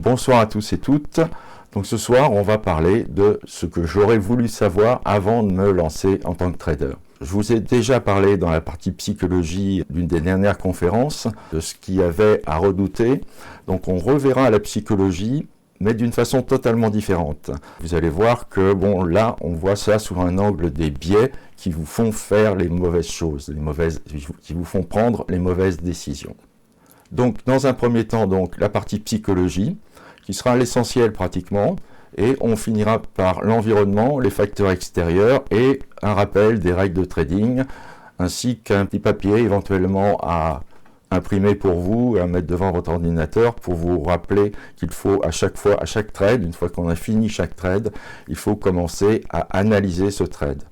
Bonsoir à tous et toutes. Donc ce soir, on va parler de ce que j'aurais voulu savoir avant de me lancer en tant que trader. Je vous ai déjà parlé dans la partie psychologie d'une des dernières conférences de ce qu'il y avait à redouter. Donc on reverra la psychologie, mais d'une façon totalement différente. Vous allez voir que là, on voit ça sous un angle des biais qui vous font faire les mauvaises choses, qui vous font prendre les mauvaises décisions. Donc dans un premier temps, la partie psychologie, qui sera l'essentiel pratiquement, et on finira par l'environnement, les facteurs extérieurs et un rappel des règles de trading, ainsi qu'un petit papier éventuellement à imprimer pour vous et à mettre devant votre ordinateur pour vous rappeler qu'il faut à chaque trade, une fois qu'on a fini chaque trade, il faut commencer à analyser ce trade.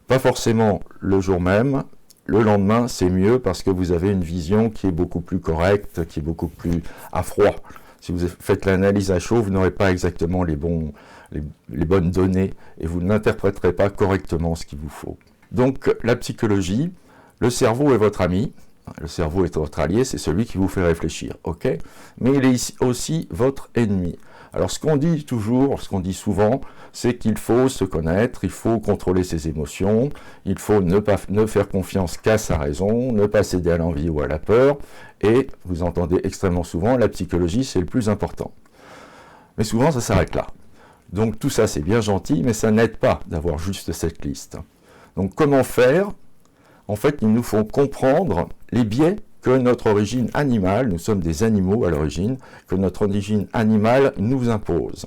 Pas forcément le jour même, le lendemain c'est mieux parce que vous avez une vision qui est beaucoup plus correcte, qui est beaucoup plus à froid. Si vous faites l'analyse à chaud, vous n'aurez pas exactement les bonnes données et vous n'interpréterez pas correctement ce qu'il vous faut. Donc la psychologie, le cerveau est votre ami, le cerveau est votre allié, c'est celui qui vous fait réfléchir, ok? Mais il est aussi votre ennemi. Alors ce qu'on dit toujours, ce qu'on dit souvent, c'est qu'il faut se connaître, il faut contrôler ses émotions, il faut ne faire confiance qu'à sa raison, ne pas céder à l'envie ou à la peur, et vous entendez extrêmement souvent, la psychologie c'est le plus important. Mais souvent ça s'arrête là. Donc tout ça c'est bien gentil, mais ça n'aide pas d'avoir juste cette liste. Donc comment faire? En fait, il nous faut comprendre les biais que notre origine animale, nous sommes des animaux à l'origine, que notre origine animale nous impose.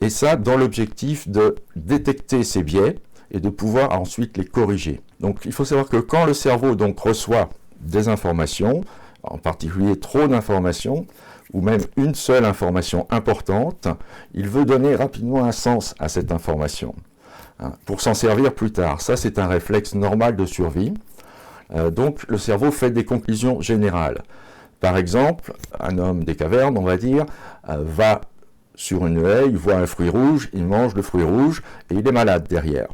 Et ça, dans l'objectif de détecter ces biais et de pouvoir ensuite les corriger. Donc, il faut savoir que quand le cerveau reçoit des informations, en particulier trop d'informations, ou même une seule information importante, il veut donner rapidement un sens à cette information, pour s'en servir plus tard. Ça, c'est un réflexe normal de survie. Donc, le cerveau fait des conclusions générales. Par exemple, un homme des cavernes, on va dire, va sur une haie, il voit un fruit rouge, il mange le fruit rouge et il est malade derrière.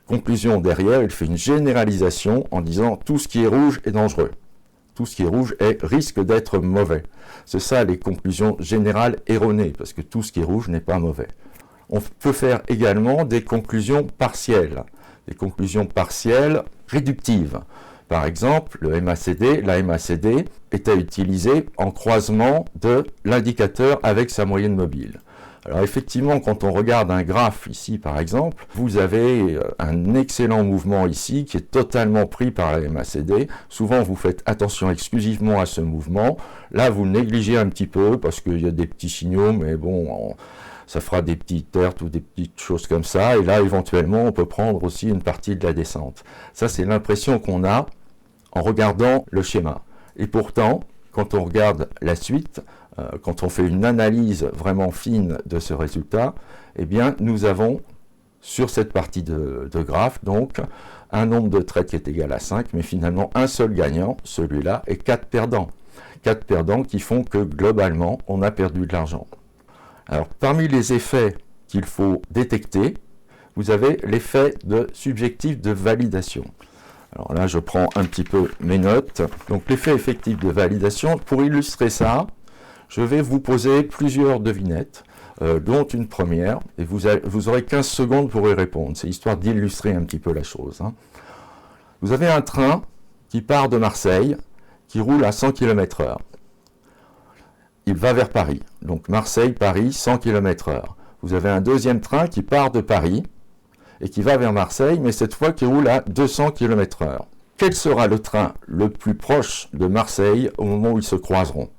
Conclusion derrière, il fait une généralisation en disant tout ce qui est rouge est dangereux. Tout ce qui est rouge risque d'être mauvais. C'est ça les conclusions générales erronées, parce que tout ce qui est rouge n'est pas mauvais. On peut faire également des conclusions partielles réductives. Par exemple, la MACD est à utiliser en croisement de l'indicateur avec sa moyenne mobile. Alors effectivement, quand on regarde un graphe ici par exemple, vous avez un excellent mouvement ici qui est totalement pris par la MACD. Souvent vous faites attention exclusivement à ce mouvement. Là vous négligez un petit peu parce qu'il y a des petits signaux, mais ça fera des petites pertes ou des petites choses comme ça. Et là éventuellement on peut prendre aussi une partie de la descente. Ça c'est l'impression qu'on a en regardant le schéma. Et pourtant, quand on regarde la suite, quand on fait une analyse vraiment fine de ce résultat, eh bien, nous avons sur cette partie de graphe, donc, un nombre de trades qui est égal à 5, mais finalement un seul gagnant, celui-là, et 4 perdants. 4 perdants qui font que, globalement, on a perdu de l'argent. Alors, parmi les effets qu'il faut détecter, vous avez l'effet subjectif de validation. Alors là, je prends un petit peu mes notes. Donc, l'effet effectif de validation, pour illustrer ça, je vais vous poser plusieurs devinettes, dont une première, et vous aurez 15 secondes pour y répondre. C'est histoire d'illustrer un petit peu la chose. Vous avez un train qui part de Marseille, qui roule à 100 km/h. Il va vers Paris. Donc Marseille-Paris, 100 km/h. Vous avez un deuxième train qui part de Paris, et qui va vers Marseille, mais cette fois qui roule à 200 km/h. Quel sera le train le plus proche de Marseille au moment où ils se croiseront?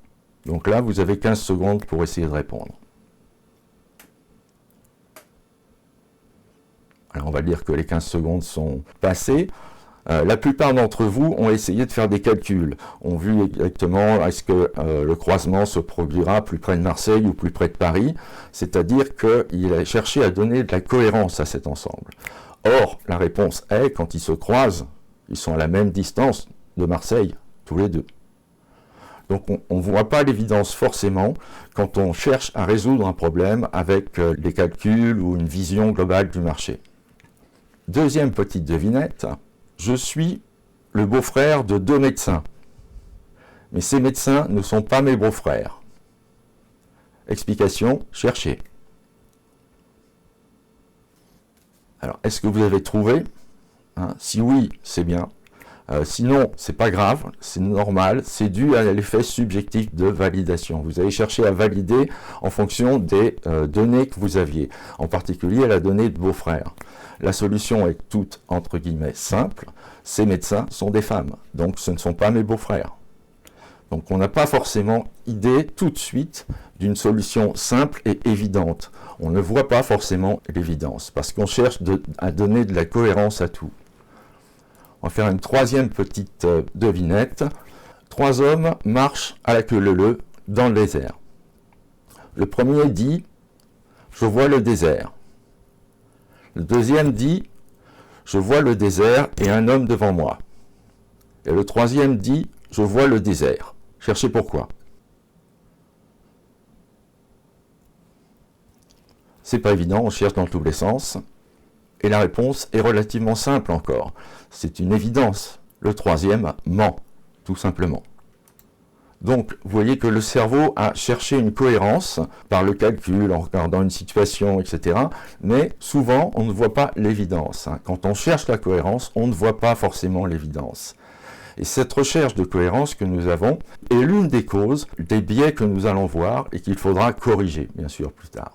Donc là, vous avez 15 secondes pour essayer de répondre. Alors on va dire que les 15 secondes sont passées. La plupart d'entre vous ont essayé de faire des calculs, ont vu exactement est-ce que le croisement se produira plus près de Marseille ou plus près de Paris, c'est-à-dire qu'il a cherché à donner de la cohérence à cet ensemble. Or, la réponse est, quand ils se croisent, ils sont à la même distance de Marseille, tous les deux. Donc on ne voit pas l'évidence forcément quand on cherche à résoudre un problème avec des calculs ou une vision globale du marché. Deuxième petite devinette. Je suis le beau-frère de 2 médecins, mais ces médecins ne sont pas mes beaux-frères. Explication, cherchez. Alors, est-ce que vous avez trouvé? Si oui, c'est bien. Sinon, c'est pas grave, c'est normal, c'est dû à l'effet subjectif de validation. Vous avez cherché à valider en fonction des données que vous aviez, en particulier la donnée de vos frères. La solution est toute, entre guillemets, simple. Ces médecins sont des femmes, donc ce ne sont pas mes beaux-frères. Donc on n'a pas forcément idée tout de suite d'une solution simple et évidente. On ne voit pas forcément l'évidence, parce qu'on cherche à donner de la cohérence à tout. On va faire une troisième petite devinette. 3 hommes marchent à la queue leu-leu dans le désert. Le premier dit « Je vois le désert ». Le deuxième dit « Je vois le désert et un homme devant moi ». Et le troisième dit « Je vois le désert ». Cherchez pourquoi. C'est pas évident, on cherche dans tous les sens. Et la réponse est relativement simple encore. C'est une évidence. Le troisième ment, tout simplement. Donc, vous voyez que le cerveau a cherché une cohérence par le calcul, en regardant une situation, etc. Mais souvent, on ne voit pas l'évidence. Quand on cherche la cohérence, on ne voit pas forcément l'évidence. Et cette recherche de cohérence que nous avons est l'une des causes des biais que nous allons voir et qu'il faudra corriger, bien sûr, plus tard.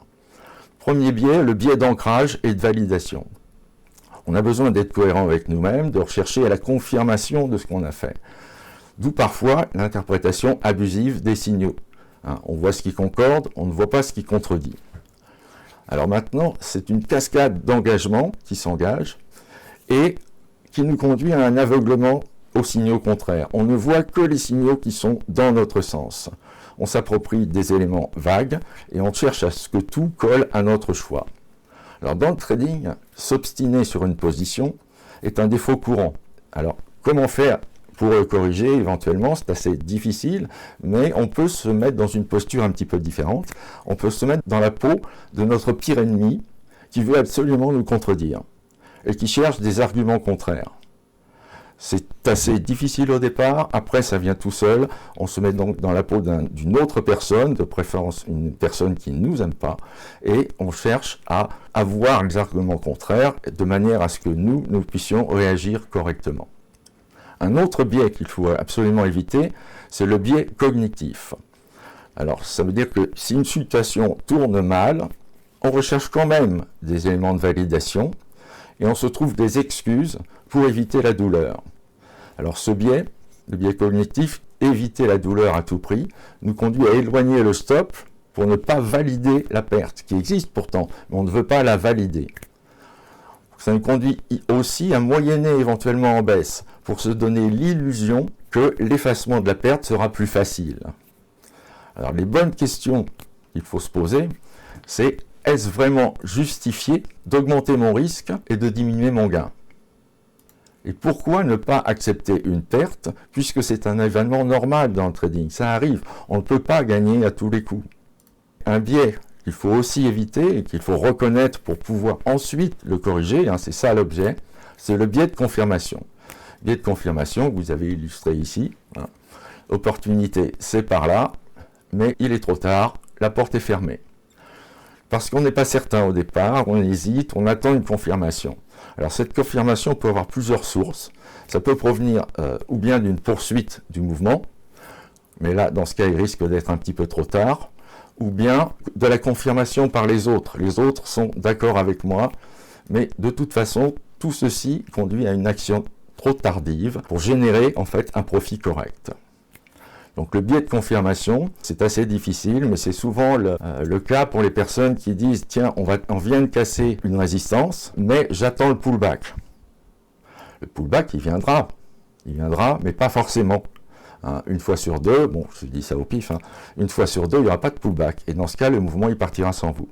Premier biais, le biais d'ancrage et de validation. On a besoin d'être cohérent avec nous-mêmes, de rechercher la confirmation de ce qu'on a fait. D'où parfois l'interprétation abusive des signaux. On voit ce qui concorde, on ne voit pas ce qui contredit. Alors maintenant, c'est une cascade d'engagements qui s'engagent et qui nous conduit à un aveuglement aux signaux contraires. On ne voit que les signaux qui sont dans notre sens. On s'approprie des éléments vagues et on cherche à ce que tout colle à notre choix. Alors dans le trading, s'obstiner sur une position est un défaut courant. Alors comment faire pour le corriger éventuellement? C'est assez difficile, mais on peut se mettre dans une posture un petit peu différente. On peut se mettre dans la peau de notre pire ennemi qui veut absolument nous contredire et qui cherche des arguments contraires. C'est assez difficile au départ, après ça vient tout seul, on se met donc dans la peau d'une autre personne, de préférence une personne qui ne nous aime pas, et on cherche à avoir les arguments contraires de manière à ce que nous puissions réagir correctement. Un autre biais qu'il faut absolument éviter, c'est le biais cognitif. Alors ça veut dire que si une situation tourne mal, on recherche quand même des éléments de validation, et on se trouve des excuses pour éviter la douleur. Alors ce biais, le biais cognitif, éviter la douleur à tout prix, nous conduit à éloigner le stop pour ne pas valider la perte, qui existe pourtant, mais on ne veut pas la valider. Ça nous conduit aussi à moyenner éventuellement en baisse, pour se donner l'illusion que l'effacement de la perte sera plus facile. Alors les bonnes questions qu'il faut se poser, c'est: est-ce vraiment justifié d'augmenter mon risque et de diminuer mon gain? Et pourquoi ne pas accepter une perte, puisque c'est un événement normal dans le trading? Ça arrive, on ne peut pas gagner à tous les coups. Un biais qu'il faut aussi éviter et qu'il faut reconnaître pour pouvoir ensuite le corriger, c'est ça l'objet, c'est le biais de confirmation. Biais de confirmation que vous avez illustré ici. Opportunité, c'est par là, mais il est trop tard, la porte est fermée. Parce qu'on n'est pas certain au départ, on hésite, on attend une confirmation. Alors cette confirmation peut avoir plusieurs sources. Ça peut provenir ou bien d'une poursuite du mouvement, mais là, dans ce cas, il risque d'être un petit peu trop tard, ou bien de la confirmation par les autres. Les autres sont d'accord avec moi, mais de toute façon, tout ceci conduit à une action trop tardive pour générer en fait un profit correct. Donc le biais de confirmation, c'est assez difficile, mais c'est souvent le cas pour les personnes qui disent « Tiens, on vient de casser une résistance, mais j'attends le pullback ». Le pullback, il viendra, mais pas forcément. Une fois sur deux, bon, je dis ça au pif, une fois sur deux, il n'y aura pas de pullback. Et dans ce cas, le mouvement, il partira sans vous.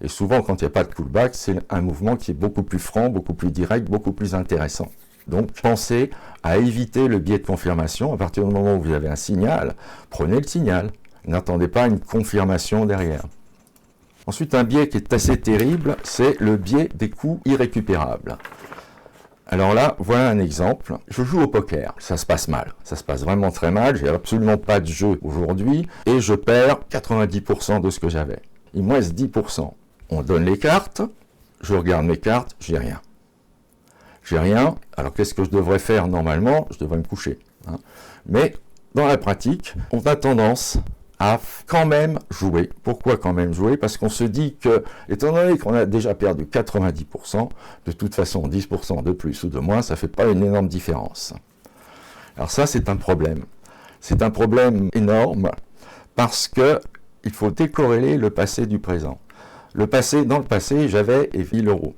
Et souvent, quand il n'y a pas de pullback, c'est un mouvement qui est beaucoup plus franc, beaucoup plus direct, beaucoup plus intéressant. Donc, pensez à éviter le biais de confirmation. À partir du moment où vous avez un signal, prenez le signal. N'attendez pas une confirmation derrière. Ensuite, un biais qui est assez terrible, c'est le biais des coûts irrécupérables. Alors là, voilà un exemple. Je joue au poker. Ça se passe mal. Ça se passe vraiment très mal. J'ai absolument pas de jeu aujourd'hui et je perds 90% de ce que j'avais. Il me reste 10%. On donne les cartes. Je regarde mes cartes. J'ai rien. J'ai rien. Alors qu'est-ce que je devrais faire normalement? Je devrais me coucher. Hein. Mais dans la pratique, on a tendance à quand même jouer. Pourquoi quand même jouer? Parce qu'on se dit que, étant donné qu'on a déjà perdu 90%, de toute façon 10% de plus ou de moins, ça ne fait pas une énorme différence. Alors ça, c'est un problème. C'est un problème énorme parce que il faut décorréler le passé du présent. Dans le passé, j'avais 1000 euros.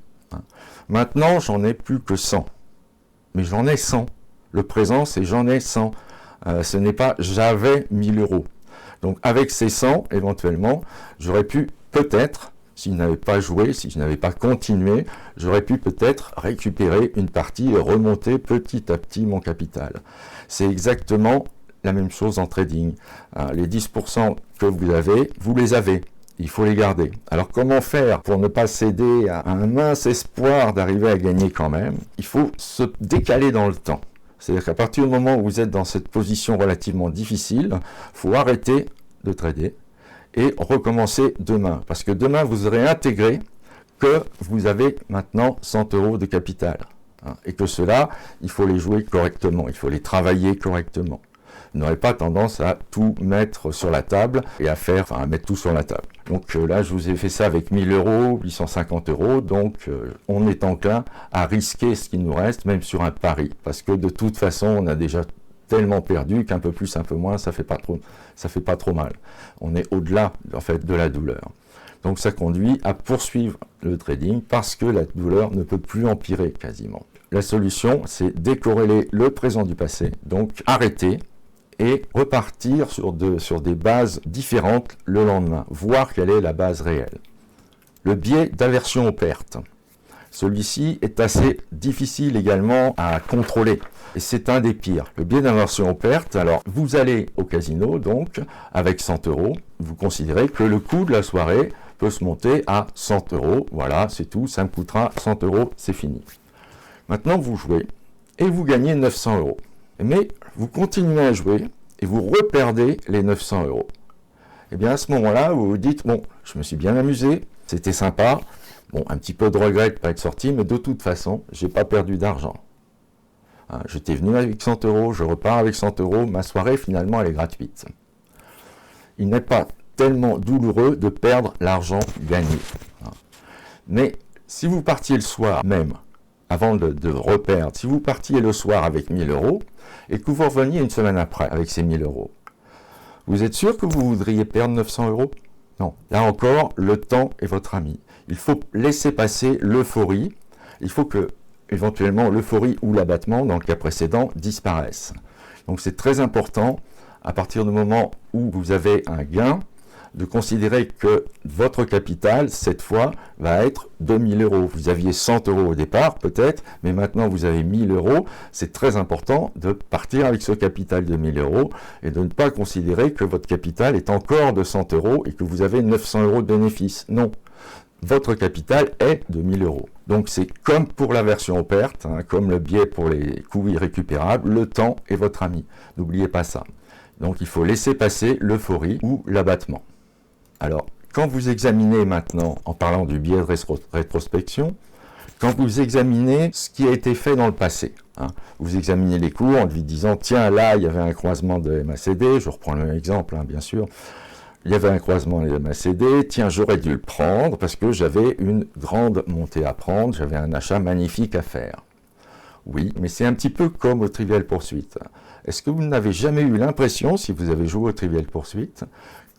Maintenant, j'en ai plus que 100. Mais j'en ai 100. Le présent, c'est j'en ai 100. Ce n'est pas j'avais 1000 euros. Donc avec ces 100, éventuellement, j'aurais pu peut-être, si je n'avais pas joué, si je n'avais pas continué, j'aurais pu peut-être récupérer une partie et remonter petit à petit mon capital. C'est exactement la même chose en trading. Les 10% que vous les avez. Il faut les garder. Alors comment faire pour ne pas céder à un mince espoir d'arriver à gagner quand même? Il faut se décaler dans le temps. C'est-à-dire qu'à partir du moment où vous êtes dans cette position relativement difficile, il faut arrêter de trader et recommencer demain. Parce que demain, vous aurez intégré que vous avez maintenant 100 euros de capital. Et que cela, il faut les jouer correctement, il faut les travailler correctement. Vous n'aurez pas tendance à tout mettre sur la table et à mettre tout sur la table. Donc là, je vous ai fait ça avec 1000 euros, 850 euros. Donc on est enclin à risquer ce qui nous reste, même sur un pari. Parce que de toute façon, on a déjà tellement perdu qu'un peu plus, un peu moins, ça fait pas trop mal. On est au-delà, en fait, de la douleur. Donc ça conduit à poursuivre le trading parce que la douleur ne peut plus empirer quasiment. La solution, c'est décorréler le présent du passé. Donc arrêter et repartir sur des bases différentes le lendemain, voir quelle est la base réelle. Le biais d'aversion aux pertes. Celui-ci est assez difficile également à contrôler, et c'est un des pires. Le biais d'aversion aux pertes, alors vous allez au casino, donc, avec 100 euros, vous considérez que le coût de la soirée peut se monter à 100 euros, voilà, c'est tout, ça me coûtera 100 euros, c'est fini. Maintenant, vous jouez, et vous gagnez 900 euros. Mais vous continuez à jouer et vous reperdez les 900 euros. Et bien à ce moment-là, vous vous dites, bon, je me suis bien amusé, c'était sympa, bon, un petit peu de regret de ne pas être sorti, mais de toute façon, je n'ai pas perdu d'argent. J'étais venu avec 100 euros, je repars avec 100 euros, ma soirée finalement elle est gratuite. Il n'est pas tellement douloureux de perdre l'argent gagné. Mais si vous partiez le soir même, avant de reperdre, si vous partiez le soir avec 1000 euros, et que vous reveniez une semaine après avec ces 1000 euros, vous êtes sûr que vous voudriez perdre 900 euros? Non. Là encore, le temps est votre ami. Il faut laisser passer l'euphorie. Il faut que, éventuellement, l'euphorie ou l'abattement, dans le cas précédent, disparaissent. Donc c'est très important, à partir du moment où vous avez un gain, de considérer que votre capital, cette fois, va être 2000 euros. Vous aviez 100 euros au départ, peut-être, mais maintenant vous avez 1000 euros. C'est très important de partir avec ce capital de 1000 euros et de ne pas considérer que votre capital est encore de 100 euros et que vous avez 900 euros de bénéfice. Non. Votre capital est de 1000 euros. Donc c'est comme pour l'aversion aux pertes, comme le biais pour les coûts irrécupérables, le temps est votre ami. N'oubliez pas ça. Donc il faut laisser passer l'euphorie ou l'abattement. Alors, quand vous examinez maintenant, en parlant du biais de rétrospection, quand vous examinez ce qui a été fait dans le passé, vous examinez les cours en lui disant, tiens, là, il y avait un croisement de MACD, je reprends le même exemple, bien sûr, il y avait un croisement de MACD, tiens, j'aurais dû le prendre parce que j'avais une grande montée à prendre, j'avais un achat magnifique à faire. Oui, mais c'est un petit peu comme au Trivial Pursuit. Est-ce que vous n'avez jamais eu l'impression, si vous avez joué au Trivial Pursuit,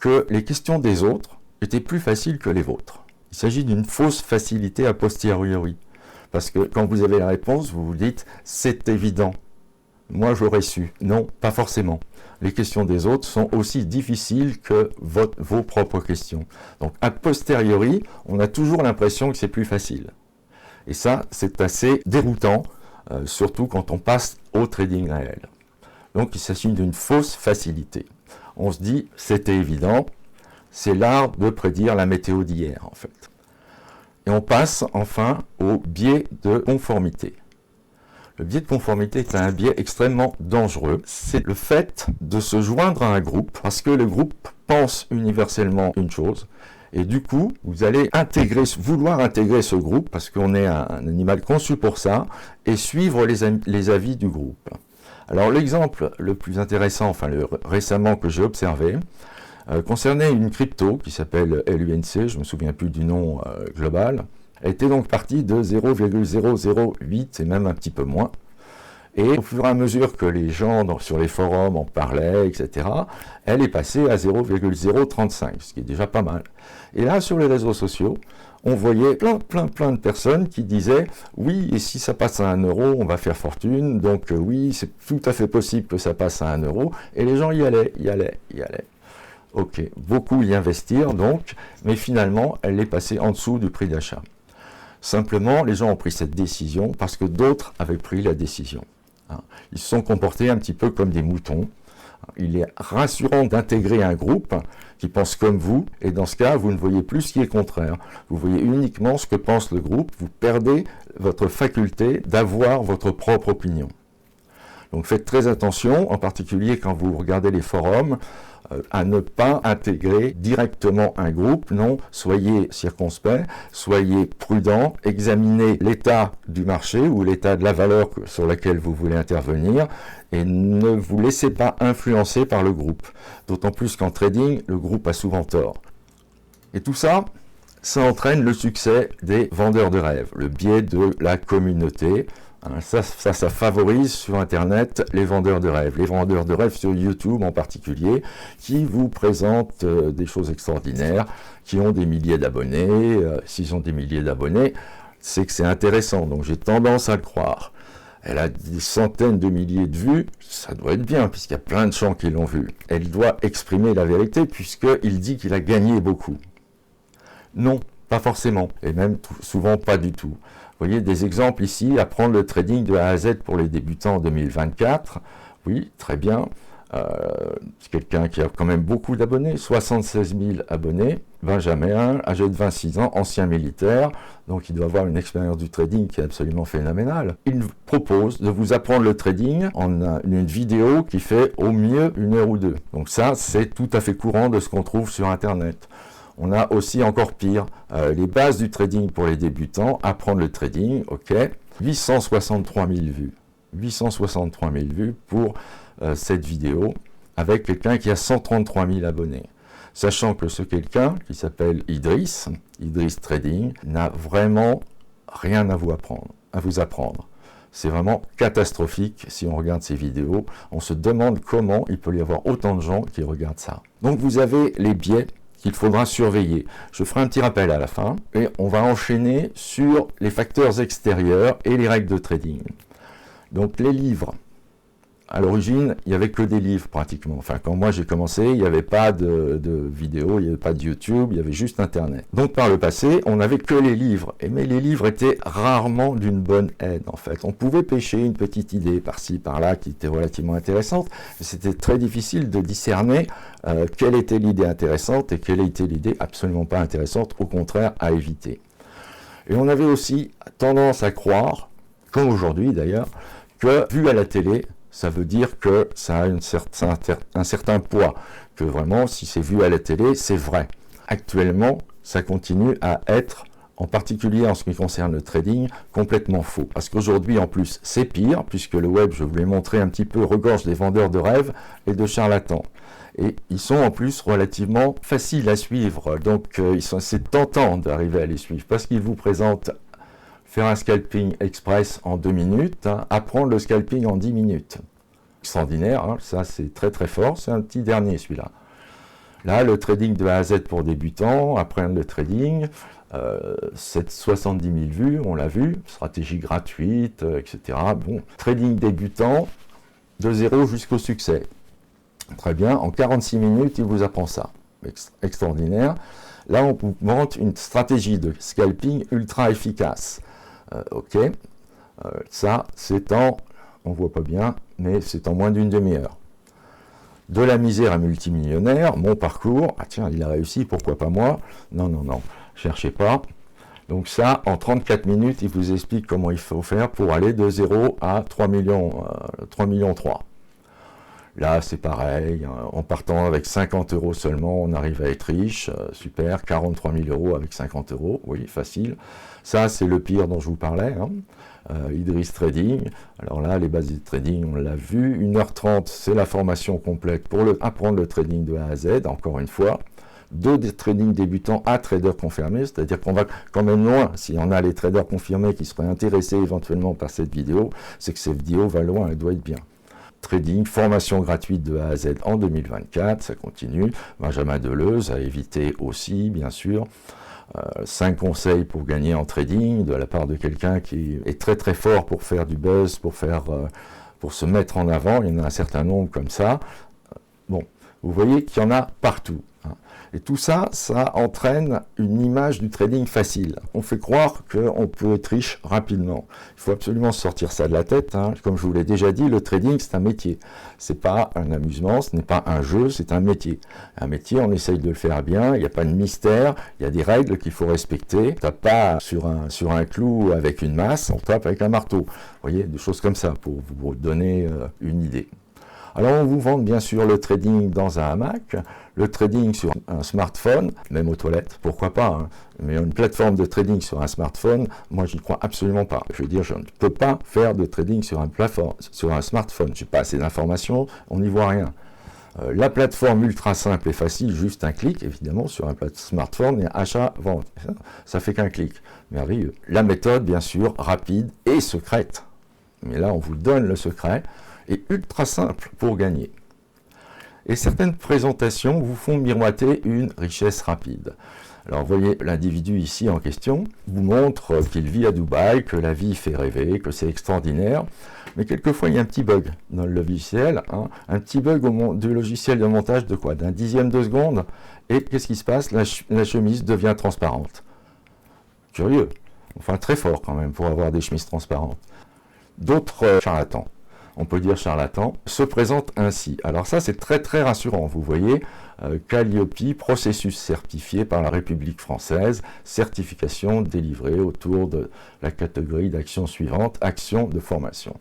que les questions des autres étaient plus faciles que les vôtres? Il s'agit d'une fausse facilité a posteriori. Parce que quand vous avez la réponse, vous vous dites « c'est évident, moi j'aurais su ». Non, pas forcément. Les questions des autres sont aussi difficiles que vos propres questions. Donc a posteriori, on a toujours l'impression que c'est plus facile. Et ça, c'est assez déroutant, surtout quand on passe au trading réel. Donc il s'agit d'une fausse facilité. On se dit, c'était évident, c'est l'art de prédire la météo d'hier, en fait. Et on passe enfin au biais de conformité. Le biais de conformité est un biais extrêmement dangereux. C'est le fait de se joindre à un groupe parce que le groupe pense universellement une chose. Et du coup, vous allez vouloir intégrer ce groupe parce qu'on est un animal conçu pour ça et suivre les avis du groupe. Alors l'exemple le plus intéressant, récemment que j'ai observé, concernait une crypto qui s'appelle LUNC, je ne me souviens plus du nom global. Elle était donc partie de 0,008 et même un petit peu moins. Et au fur et à mesure que les gens sur les forums en parlaient, etc., elle est passée à 0,035, ce qui est déjà pas mal. Et là, sur les réseaux sociaux, on voyait plein de personnes qui disaient « Oui, et si ça passe à 1 euro, on va faire fortune. Donc oui, c'est tout à fait possible que ça passe à 1 euro. » Et les gens y allaient. Ok, beaucoup y investirent donc, mais finalement, elle est passée en dessous du prix d'achat. Simplement, les gens ont pris cette décision parce que d'autres avaient pris la décision. Ils se sont comportés un petit peu comme des moutons. Il est rassurant d'intégrer un groupe qui pense comme vous, et dans ce cas, vous ne voyez plus ce qui est contraire. Vous voyez uniquement ce que pense le groupe, vous perdez votre faculté d'avoir votre propre opinion. Donc faites très attention, en particulier quand vous regardez les forums, à ne pas intégrer directement un groupe. Non, soyez circonspect, soyez prudent, examinez l'état du marché ou l'état de la valeur sur laquelle vous voulez intervenir et ne vous laissez pas influencer par le groupe. D'autant plus qu'en trading, le groupe a souvent tort. Et tout ça, ça entraîne le succès des vendeurs de rêves, le biais de la communauté. Ça favorise sur Internet les vendeurs de rêves. Les vendeurs de rêves sur YouTube en particulier, qui vous présentent des choses extraordinaires, qui ont des milliers d'abonnés. S'ils ont des milliers d'abonnés, c'est que c'est intéressant. Donc j'ai tendance à le croire. Elle a des centaines de milliers de vues, ça doit être bien, puisqu'il y a plein de gens qui l'ont vu. Elle doit exprimer la vérité, puisqu'il dit qu'il a gagné beaucoup. Non, pas forcément, et même souvent pas du tout. Vous voyez des exemples ici, apprendre le trading de A à Z pour les débutants en 2024. Oui, très bien. C'est quelqu'un qui a quand même beaucoup d'abonnés, 76 000 abonnés. Benjamin, âgé de 26 ans, ancien militaire, donc il doit avoir une expérience du trading qui est absolument phénoménale. Il propose de vous apprendre le trading en une vidéo qui fait au mieux 1 heure ou 2. Donc ça, c'est tout à fait courant de ce qu'on trouve sur Internet. On a aussi encore pire, les bases du trading pour les débutants, apprendre le trading, ok, 863 000 vues. 863 000 vues pour cette vidéo, avec quelqu'un qui a 133 000 abonnés. Sachant que ce quelqu'un, qui s'appelle Idriss Trading, n'a vraiment rien à vous apprendre. C'est vraiment catastrophique si on regarde ces vidéos. On se demande comment il peut y avoir autant de gens qui regardent ça. Donc vous avez les biais qu'il faudra surveiller. Je ferai un petit rappel à la fin et on va enchaîner sur les facteurs extérieurs et les règles de trading. Donc les livres. À l'origine, il n'y avait que des livres pratiquement. Enfin, quand moi j'ai commencé, il n'y avait pas de vidéos, il n'y avait pas de YouTube, il y avait juste Internet. Donc par le passé, on n'avait que les livres. Mais les livres étaient rarement d'une bonne aide en fait. On pouvait pêcher une petite idée par-ci, par-là qui était relativement intéressante, mais c'était très difficile de discerner quelle était l'idée intéressante et quelle était l'idée absolument pas intéressante, au contraire à éviter. Et on avait aussi tendance à croire, comme aujourd'hui d'ailleurs, que vu à la télé, ça veut dire que ça a un certain poids, que vraiment, si c'est vu à la télé, c'est vrai. Actuellement, ça continue à être, en particulier en ce qui concerne le trading, complètement faux. Parce qu'aujourd'hui, en plus, c'est pire, puisque le web, je vous l'ai montré un petit peu, regorge des vendeurs de rêves et de charlatans. Et ils sont en plus relativement faciles à suivre, donc c'est tentant d'arriver à les suivre, parce qu'ils vous présentent faire un scalping express en 2 minutes, apprendre le scalping en 10 minutes. Extraordinaire, hein, ça c'est très très fort, c'est un petit dernier celui-là. Là, le trading de A à Z pour débutants, apprendre le trading, 70 000 vues, on l'a vu, stratégie gratuite, etc. Bon, trading débutant, de zéro jusqu'au succès. Très bien, en 46 minutes, il vous apprend ça. Extraordinaire. Là, on vous montre une stratégie de scalping ultra efficace. Ok, ça c'est on voit pas bien, mais c'est en moins d'une demi-heure. De la misère à multimillionnaire, mon parcours, ah tiens, il a réussi, pourquoi pas moi? Non, cherchez pas. Donc ça, en 34 minutes, il vous explique comment il faut faire pour aller de 0 à 3 millions, 3 millions 3. Là, c'est pareil, en partant avec 50 € seulement, on arrive à être riche, super, 43 000 € avec 50 €, oui, facile. Ça, c'est le pire dont je vous parlais, hein. Idriss Trading. Alors là, les bases du trading, on l'a vu. 1h30, c'est la formation complète pour apprendre le trading de A à Z, encore une fois. De trading débutant à trader confirmé, c'est-à-dire qu'on va quand même loin. Si on a les traders confirmés qui seraient intéressés éventuellement par cette vidéo, c'est que cette vidéo va loin, elle doit être bien. Trading, formation gratuite de A à Z en 2024, ça continue. Benjamin Deleuze a évité aussi, bien sûr. 5 conseils pour gagner en trading de la part de quelqu'un qui est très très fort pour faire du buzz, pour se mettre en avant. Il y en a un certain nombre comme ça. Bon, vous voyez qu'il y en a partout. Et tout ça, ça entraîne une image du trading facile. On fait croire qu'on peut être riche rapidement. Il faut absolument sortir ça de la tête, hein. Comme je vous l'ai déjà dit, le trading, c'est un métier. C'est pas un amusement, ce n'est pas un jeu, c'est un métier. Un métier, on essaye de le faire bien, il n'y a pas de mystère, il y a des règles qu'il faut respecter. On ne tape pas sur un clou avec une masse, on tape avec un marteau. Vous voyez, des choses comme ça, pour vous donner une idée. Alors on vous vend bien sûr le trading dans un hamac, le trading sur un smartphone, même aux toilettes, pourquoi pas, hein. Mais une plateforme de trading sur un smartphone, moi j'y crois absolument pas. Je veux dire, je ne peux pas faire de trading sur un smartphone, je n'ai pas assez d'informations, on n'y voit rien. La plateforme ultra simple et facile, juste un clic, évidemment, sur un smartphone, il y a achat-vente, ça fait qu'un clic, merveilleux. La méthode, bien sûr, rapide et secrète, mais là on vous donne le secret, et ultra simple pour gagner. Et certaines présentations vous font miroiter une richesse rapide. Alors vous voyez, l'individu ici en question vous montre qu'il vit à Dubaï, que la vie fait rêver, que c'est extraordinaire, mais quelquefois il y a un petit bug dans le logiciel, hein, un petit bug du logiciel de montage de quoi? D'un dixième de seconde, et qu'est-ce qui se passe? La chemise devient transparente. Curieux, enfin très fort quand même pour avoir des chemises transparentes. D'autres charlatans, on peut dire charlatan, se présente ainsi. Alors ça, c'est très très rassurant. Vous voyez, Calliope, processus certifié par la République française, certification délivrée autour de la catégorie d'action suivante, action de formation.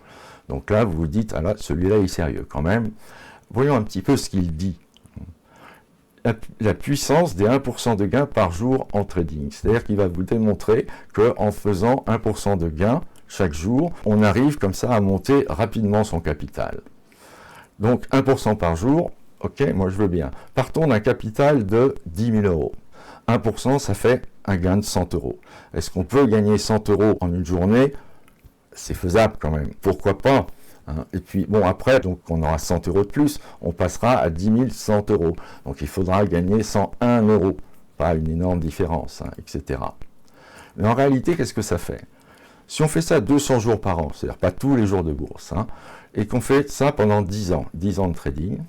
Donc là, vous vous dites, ah là, celui-là est sérieux quand même. Voyons un petit peu ce qu'il dit. La puissance des 1% de gains par jour en trading. C'est-à-dire qu'il va vous démontrer qu'en faisant 1% de gains, chaque jour, on arrive comme ça à monter rapidement son capital. Donc 1% par jour, ok, moi je veux bien. Partons d'un capital de 10 000 €. 1%, ça fait un gain de 100 €. Est-ce qu'on peut gagner 100 € en une journée? C'est faisable quand même. Pourquoi pas, hein? Et puis bon, après, donc on aura 100 € de plus, on passera à 10 100 €. Donc il faudra gagner 101 €. Pas une énorme différence, hein, etc. Mais en réalité, qu'est-ce que ça fait? Si on fait ça 200 jours par an, c'est-à-dire pas tous les jours de bourse, hein, et qu'on fait ça pendant 10 ans de trading,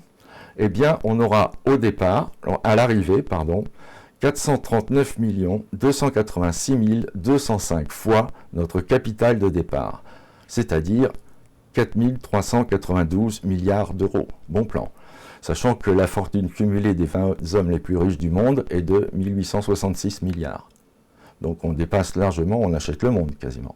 eh bien, on aura au départ, à l'arrivée, pardon, 439 286 205 fois notre capital de départ, c'est-à-dire 4 392 milliards d'euros. Bon plan. Sachant que la fortune cumulée des 20 hommes les plus riches du monde est de 1866 milliards. Donc on dépasse largement, on achète le monde quasiment.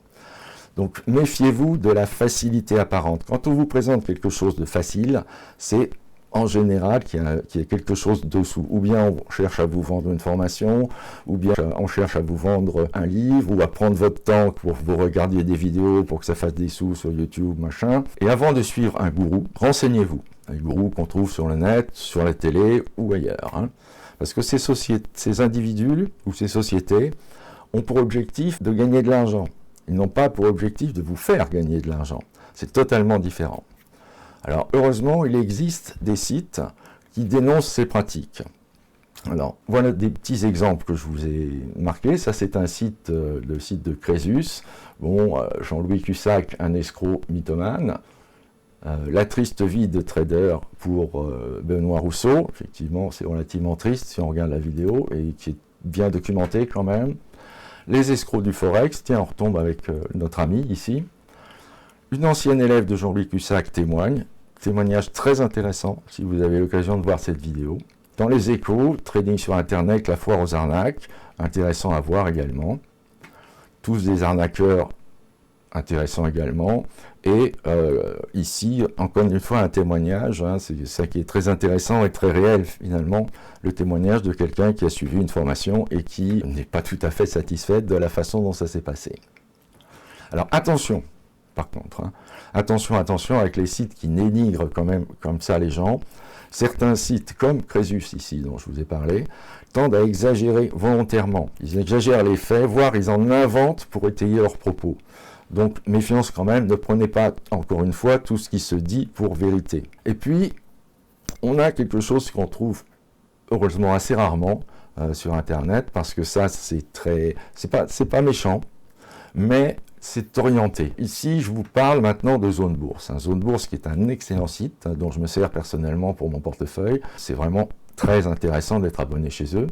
Donc méfiez-vous de la facilité apparente. Quand on vous présente quelque chose de facile, c'est en général qu'il y a quelque chose dessous. Ou bien on cherche à vous vendre une formation, ou bien on cherche à vous vendre un livre, ou à prendre votre temps pour que vous regardiez des vidéos, pour que ça fasse des sous sur YouTube, machin. Et avant de suivre un gourou, renseignez-vous. Un gourou qu'on trouve sur le net, sur la télé ou ailleurs, hein. Parce que ces individus ou ces sociétés ont pour objectif de gagner de l'argent. Ils n'ont pas pour objectif de vous faire gagner de l'argent. C'est totalement différent. Alors, heureusement, il existe des sites qui dénoncent ces pratiques. Alors, voilà des petits exemples que je vous ai marqués. Ça, c'est un site, le site de Crésus. Bon, Jean-Louis Cussac, un escroc mythomane. La triste vie de trader pour Benoît Rousseau. Effectivement, c'est relativement triste si on regarde la vidéo et qui est bien documenté quand même. Les escrocs du Forex, tiens, on retombe avec notre ami ici. Une ancienne élève de Jean-Louis Cussac témoignage très intéressant, si vous avez l'occasion de voir cette vidéo. Dans les Échos, trading sur Internet, la foire aux arnaques, intéressant à voir également. tous des arnaqueurs intéressants également. Et ici, encore une fois, un témoignage, hein, c'est ça qui est très intéressant et très réel finalement, le témoignage de quelqu'un qui a suivi une formation et qui n'est pas tout à fait satisfait de la façon dont ça s'est passé. Alors attention, par contre, hein, attention avec les sites qui dénigrent quand même comme ça les gens. Certains sites, comme Crésus ici, dont je vous ai parlé, tendent à exagérer volontairement. Ils exagèrent les faits, voire ils en inventent pour étayer leurs propos. Donc, méfiance quand même, ne prenez pas, encore une fois, tout ce qui se dit pour vérité. Et puis, on a quelque chose qu'on trouve, heureusement, assez rarement sur Internet, parce que ça, c'est pas méchant, mais c'est orienté. Ici, je vous parle maintenant de Zone Bourse. Zone Bourse qui est un excellent site dont je me sers personnellement pour mon portefeuille. C'est vraiment très intéressant d'être abonné chez eux.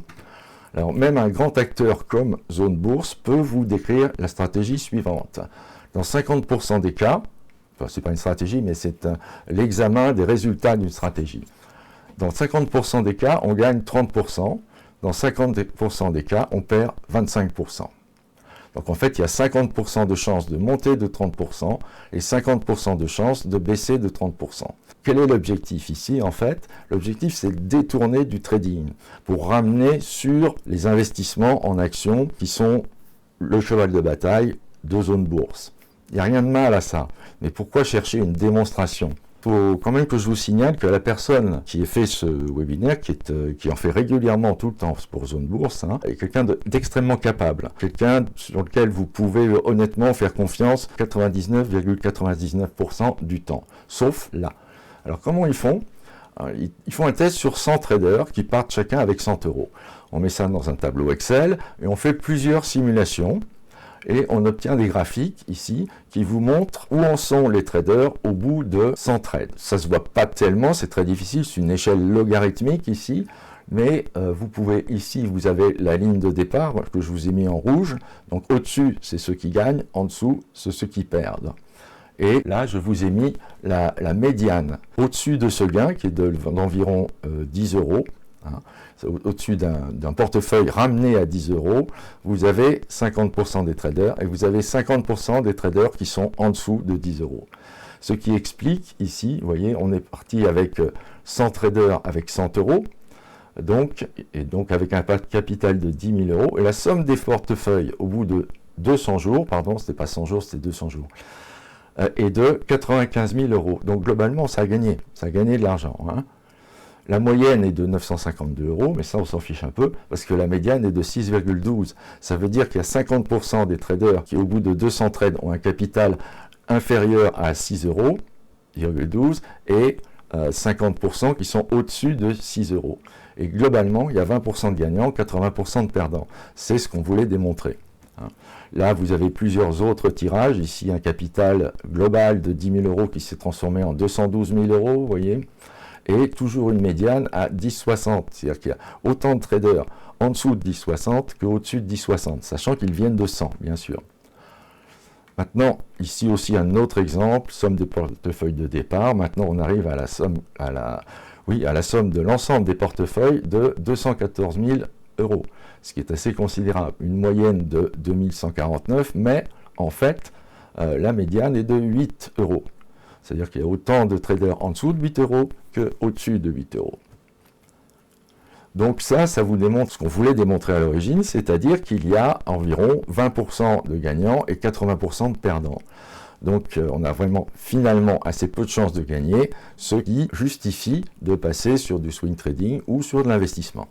Alors, même un grand acteur comme Zone Bourse peut vous décrire la stratégie suivante. Dans 50% des cas, enfin, ce n'est pas une stratégie, mais c'est l'examen des résultats d'une stratégie. Dans 50% des cas, on gagne 30%. Dans 50% des cas, on perd 25%. Donc en fait, il y a 50% de chances de monter de 30% et 50% de chances de baisser de 30%. Quel est l'objectif ici en fait? L'objectif, c'est de détourner du trading pour ramener sur les investissements en actions qui sont le cheval de bataille de Zone Bourse. Il n'y a rien de mal à ça. Mais pourquoi chercher une démonstration? Il faut quand même que je vous signale que la personne qui a fait ce webinaire, qui en fait régulièrement tout le temps pour Zone Bourse, hein, est quelqu'un d'extrêmement capable, quelqu'un sur lequel vous pouvez honnêtement faire confiance 99,99% du temps, sauf là. Alors comment ils font? Ils font un test sur 100 traders qui partent chacun avec 100 €. On met ça dans un tableau Excel et on fait plusieurs simulations. Et on obtient des graphiques ici qui vous montrent où en sont les traders au bout de 100 trades. Ça ne se voit pas tellement, c'est très difficile, c'est une échelle logarithmique ici, mais vous pouvez ici, vous avez la ligne de départ que je vous ai mis en rouge, donc au-dessus c'est ceux qui gagnent, en dessous c'est ceux qui perdent. Et là je vous ai mis la médiane. Au-dessus de ce gain qui est d'environ 10 €, hein, au-dessus d'un portefeuille ramené à 10 €, vous avez 50% des traders et vous avez 50% des traders qui sont en dessous de 10 €. Ce qui explique ici, vous voyez, on est parti avec 100 traders avec 100 €, donc avec un capital de 10 000 €, et la somme des portefeuilles au bout de 200 jours, pardon, c'était pas 100 jours, c'était 200 jours, est de 95 000 €. Donc globalement, ça a gagné de l'argent, hein. La moyenne est de 952 €, mais ça on s'en fiche un peu, parce que la médiane est de 6,12. Ça veut dire qu'il y a 50% des traders qui au bout de 200 trades ont un capital inférieur à 6 €, et 50% qui sont au-dessus de 6 €. Et globalement, il y a 20% de gagnants, 80% de perdants. C'est ce qu'on voulait démontrer. Là, vous avez plusieurs autres tirages. Ici, un capital global de 10 000 € qui s'est transformé en 212 000 €, vous voyez. Et toujours une médiane à 10,60. C'est-à-dire qu'il y a autant de traders en dessous de 10,60 qu'au-dessus de 10,60, sachant qu'ils viennent de 100, bien sûr. Maintenant, ici aussi un autre exemple, somme des portefeuilles de départ. Maintenant, on arrive à la somme, à la somme de l'ensemble des portefeuilles de 214 000 €, ce qui est assez considérable. Une moyenne de 2149, mais en fait, la médiane est de 8 €. C'est-à-dire qu'il y a autant de traders en dessous de 8 € qu'au-dessus de 8 €. Donc ça vous démontre ce qu'on voulait démontrer à l'origine, c'est-à-dire qu'il y a environ 20% de gagnants et 80% de perdants. Donc on a vraiment finalement assez peu de chances de gagner, ce qui justifie de passer sur du swing trading ou sur de l'investissement.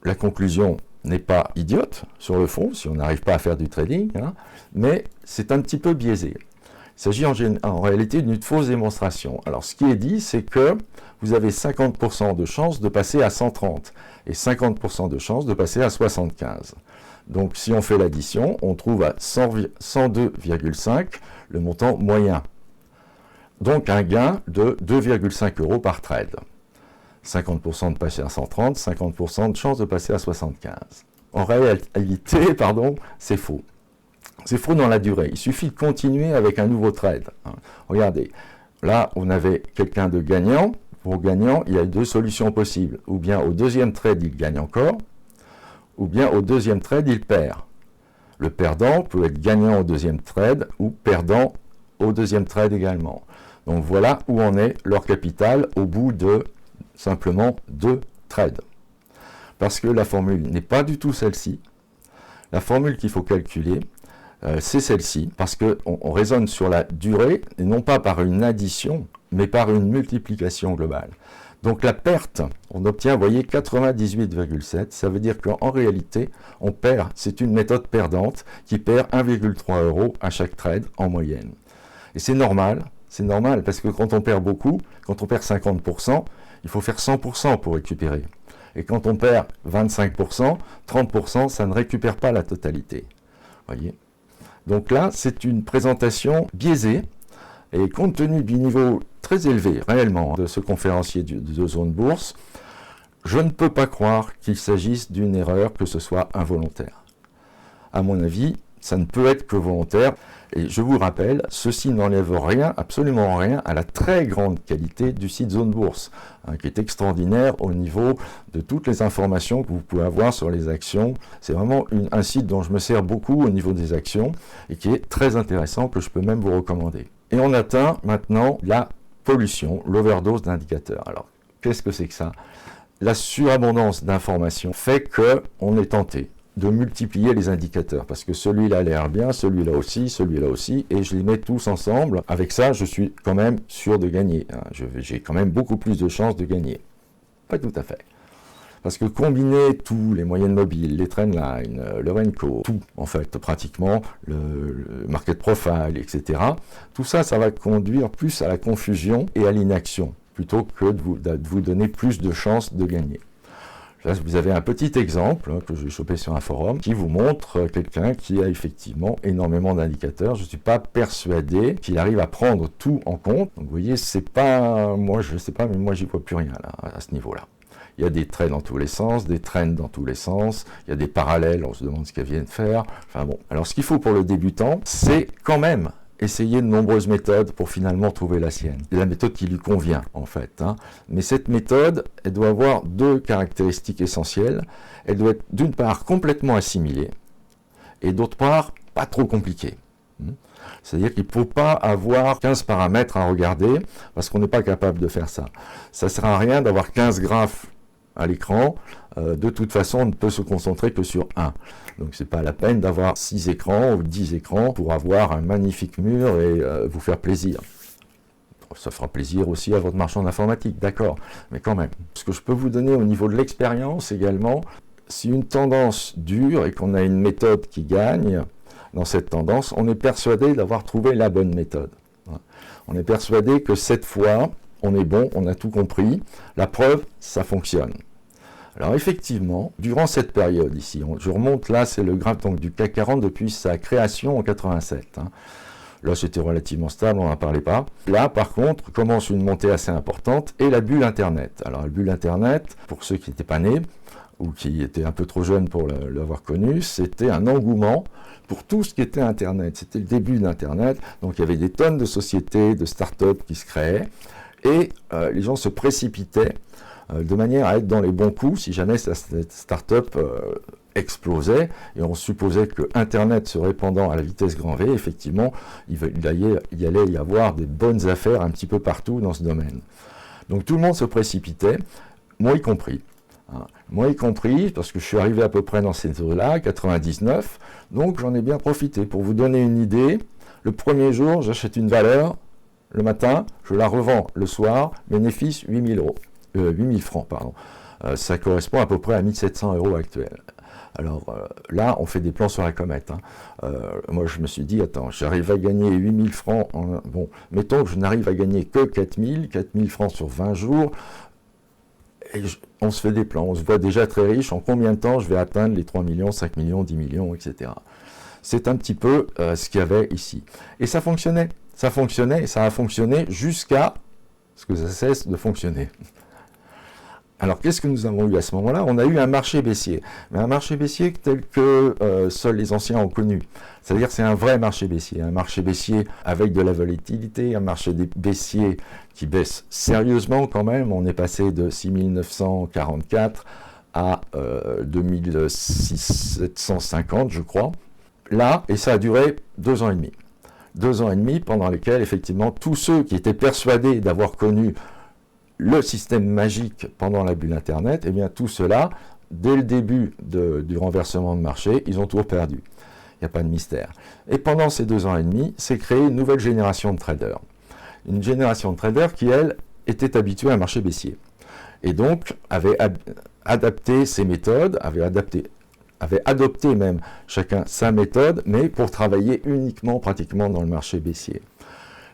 La conclusion n'est pas idiote sur le fond, si on n'arrive pas à faire du trading, hein, mais c'est un petit peu biaisé. Il s'agit en réalité d'une fausse démonstration. Alors ce qui est dit, c'est que vous avez 50% de chances de passer à 130 et 50% de chances de passer à 75. Donc si on fait l'addition, on trouve à 102,5 le montant moyen. Donc un gain de 2,5 € par trade. 50% de passer à 130, 50% de chances de passer à 75. En réalité, c'est faux. C'est faux dans la durée. Il suffit de continuer avec un nouveau trade. Regardez, là, on avait quelqu'un de gagnant. Pour gagnant, il y a deux solutions possibles. Ou bien au deuxième trade, il gagne encore, ou bien au deuxième trade, il perd. Le perdant peut être gagnant au deuxième trade ou perdant au deuxième trade également. Donc voilà où en est leur capital au bout de simplement 2 trades. Parce que la formule n'est pas du tout celle-ci. La formule qu'il faut calculer, c'est celle-ci, parce qu'on raisonne sur la durée, et non pas par une addition, mais par une multiplication globale. Donc la perte, on obtient, vous voyez, 98,7, ça veut dire qu'en réalité, on perd, c'est une méthode perdante qui perd 1,3 € à chaque trade en moyenne. Et c'est normal, parce que quand on perd beaucoup, quand on perd 50%, il faut faire 100% pour récupérer. Et quand on perd 25%, 30%, ça ne récupère pas la totalité. Voyez ? Donc là, c'est une présentation biaisée, et compte tenu du niveau très élevé, réellement, de ce conférencier de Zone Bourse, je ne peux pas croire qu'il s'agisse d'une erreur, que ce soit involontaire. À mon avis, ça ne peut être que volontaire. Et je vous rappelle, ceci n'enlève rien, absolument rien, à la très grande qualité du site Zone Bourse, qui est extraordinaire au niveau de toutes les informations que vous pouvez avoir sur les actions. C'est vraiment un site dont je me sers beaucoup au niveau des actions et qui est très intéressant, que je peux même vous recommander. Et on atteint maintenant la pollution, l'overdose d'indicateurs. Alors, qu'est-ce que c'est que ça? La surabondance d'informations fait qu'on est tenté de multiplier les indicateurs, parce que celui-là a l'air bien, celui-là aussi, et je les mets tous ensemble. Avec ça, je suis quand même sûr de gagner. J'ai quand même beaucoup plus de chances de gagner. Pas tout à fait. Parce que combiner tous les moyennes mobiles, les trendlines, le Renko, tout en fait, pratiquement, le market profile, etc., tout ça, ça va conduire plus à la confusion et à l'inaction, plutôt que de vous donner plus de chances de gagner. Là, vous avez un petit exemple que j'ai chopé sur un forum qui vous montre quelqu'un qui a effectivement énormément d'indicateurs. Je ne suis pas persuadé qu'il arrive à prendre tout en compte. Donc vous voyez, c'est pas, moi je ne sais pas, mais moi j'y vois plus rien là, à ce niveau-là. Il y a des traits dans tous les sens, des trends dans tous les sens, il y a des parallèles, on se demande ce qu'elles viennent faire. Enfin bon, alors ce qu'il faut pour le débutant, c'est quand même essayer de nombreuses méthodes pour finalement trouver la sienne. C'est la méthode qui lui convient, en fait. Mais cette méthode, elle doit avoir 2 caractéristiques essentielles. Elle doit être, d'une part, complètement assimilée, et d'autre part, pas trop compliquée. C'est-à-dire qu'il ne faut pas avoir 15 paramètres à regarder, parce qu'on n'est pas capable de faire ça. Ça ne sert à rien d'avoir 15 graphes à l'écran. De toute façon, on ne peut se concentrer que sur un. Donc c'est pas la peine d'avoir 6 écrans ou 10 écrans pour avoir un magnifique mur et vous faire plaisir. Ça fera plaisir aussi à votre marchand d'informatique, d'accord, mais quand même. Ce que je peux vous donner au niveau de l'expérience également, si une tendance dure et qu'on a une méthode qui gagne dans cette tendance, on est persuadé d'avoir trouvé la bonne méthode. On est persuadé que cette fois, on est bon, on a tout compris. La preuve, ça fonctionne. Alors effectivement, durant cette période ici, je remonte là, c'est le graphe donc, du CAC 40 depuis sa création en 87. Là, c'était relativement stable, on n'en parlait pas. Là, par contre, commence une montée assez importante et la bulle Internet. Alors la bulle Internet, pour ceux qui n'étaient pas nés ou qui étaient un peu trop jeunes pour l'avoir connu, c'était un engouement pour tout ce qui était Internet. C'était le début d'Internet, donc il y avait des tonnes de sociétés, de start-up qui se créaient et les gens se précipitaient de manière à être dans les bons coups si jamais cette start-up explosait, et on supposait que Internet se répandant à la vitesse grand V, effectivement, il allait y avoir des bonnes affaires un petit peu partout dans ce domaine. Donc tout le monde se précipitait, moi y compris. Moi y compris, parce que je suis arrivé à peu près dans ces eaux-là, 99, donc j'en ai bien profité. Pour vous donner une idée, le premier jour, j'achète une valeur, le matin, je la revends le soir, bénéfice 8000 francs, pardon. Ça correspond à peu près à 1700 € actuels. Alors là, on fait des plans sur la comète. Moi, je me suis dit, attends, j'arrive à gagner 8000 francs. Bon, mettons que je n'arrive à gagner que 4000 francs sur 20 jours. Et on se fait des plans. On se voit déjà très riche. En combien de temps je vais atteindre les 3 millions, 5 millions, 10 millions, etc. C'est un petit peu ce qu'il y avait ici. Et ça fonctionnait. Ça fonctionnait et ça a fonctionné jusqu'à ce que ça cesse de fonctionner. Alors, qu'est-ce que nous avons eu à ce moment-là? On a eu un marché baissier, mais un marché baissier tel que seuls les anciens ont connu. C'est-à-dire c'est un vrai marché baissier avec de la volatilité, un marché baissier qui baisse sérieusement quand même. On est passé de 6944 à 2750, je crois. là, et ça a duré 2 ans et demi. 2 ans et demi pendant lesquels, effectivement, tous ceux qui étaient persuadés d'avoir connu le système magique pendant la bulle Internet, eh bien, tout cela, dès le début du renversement de marché, ils ont tout perdu. Il n'y a pas de mystère. Et pendant ces 2 ans et demi, s'est créée une nouvelle génération de traders. Une génération de traders qui, elle, était habituée à un marché baissier. Et donc, avait adapté ses méthodes, avait adopté même chacun sa méthode, mais pour travailler uniquement, pratiquement dans le marché baissier.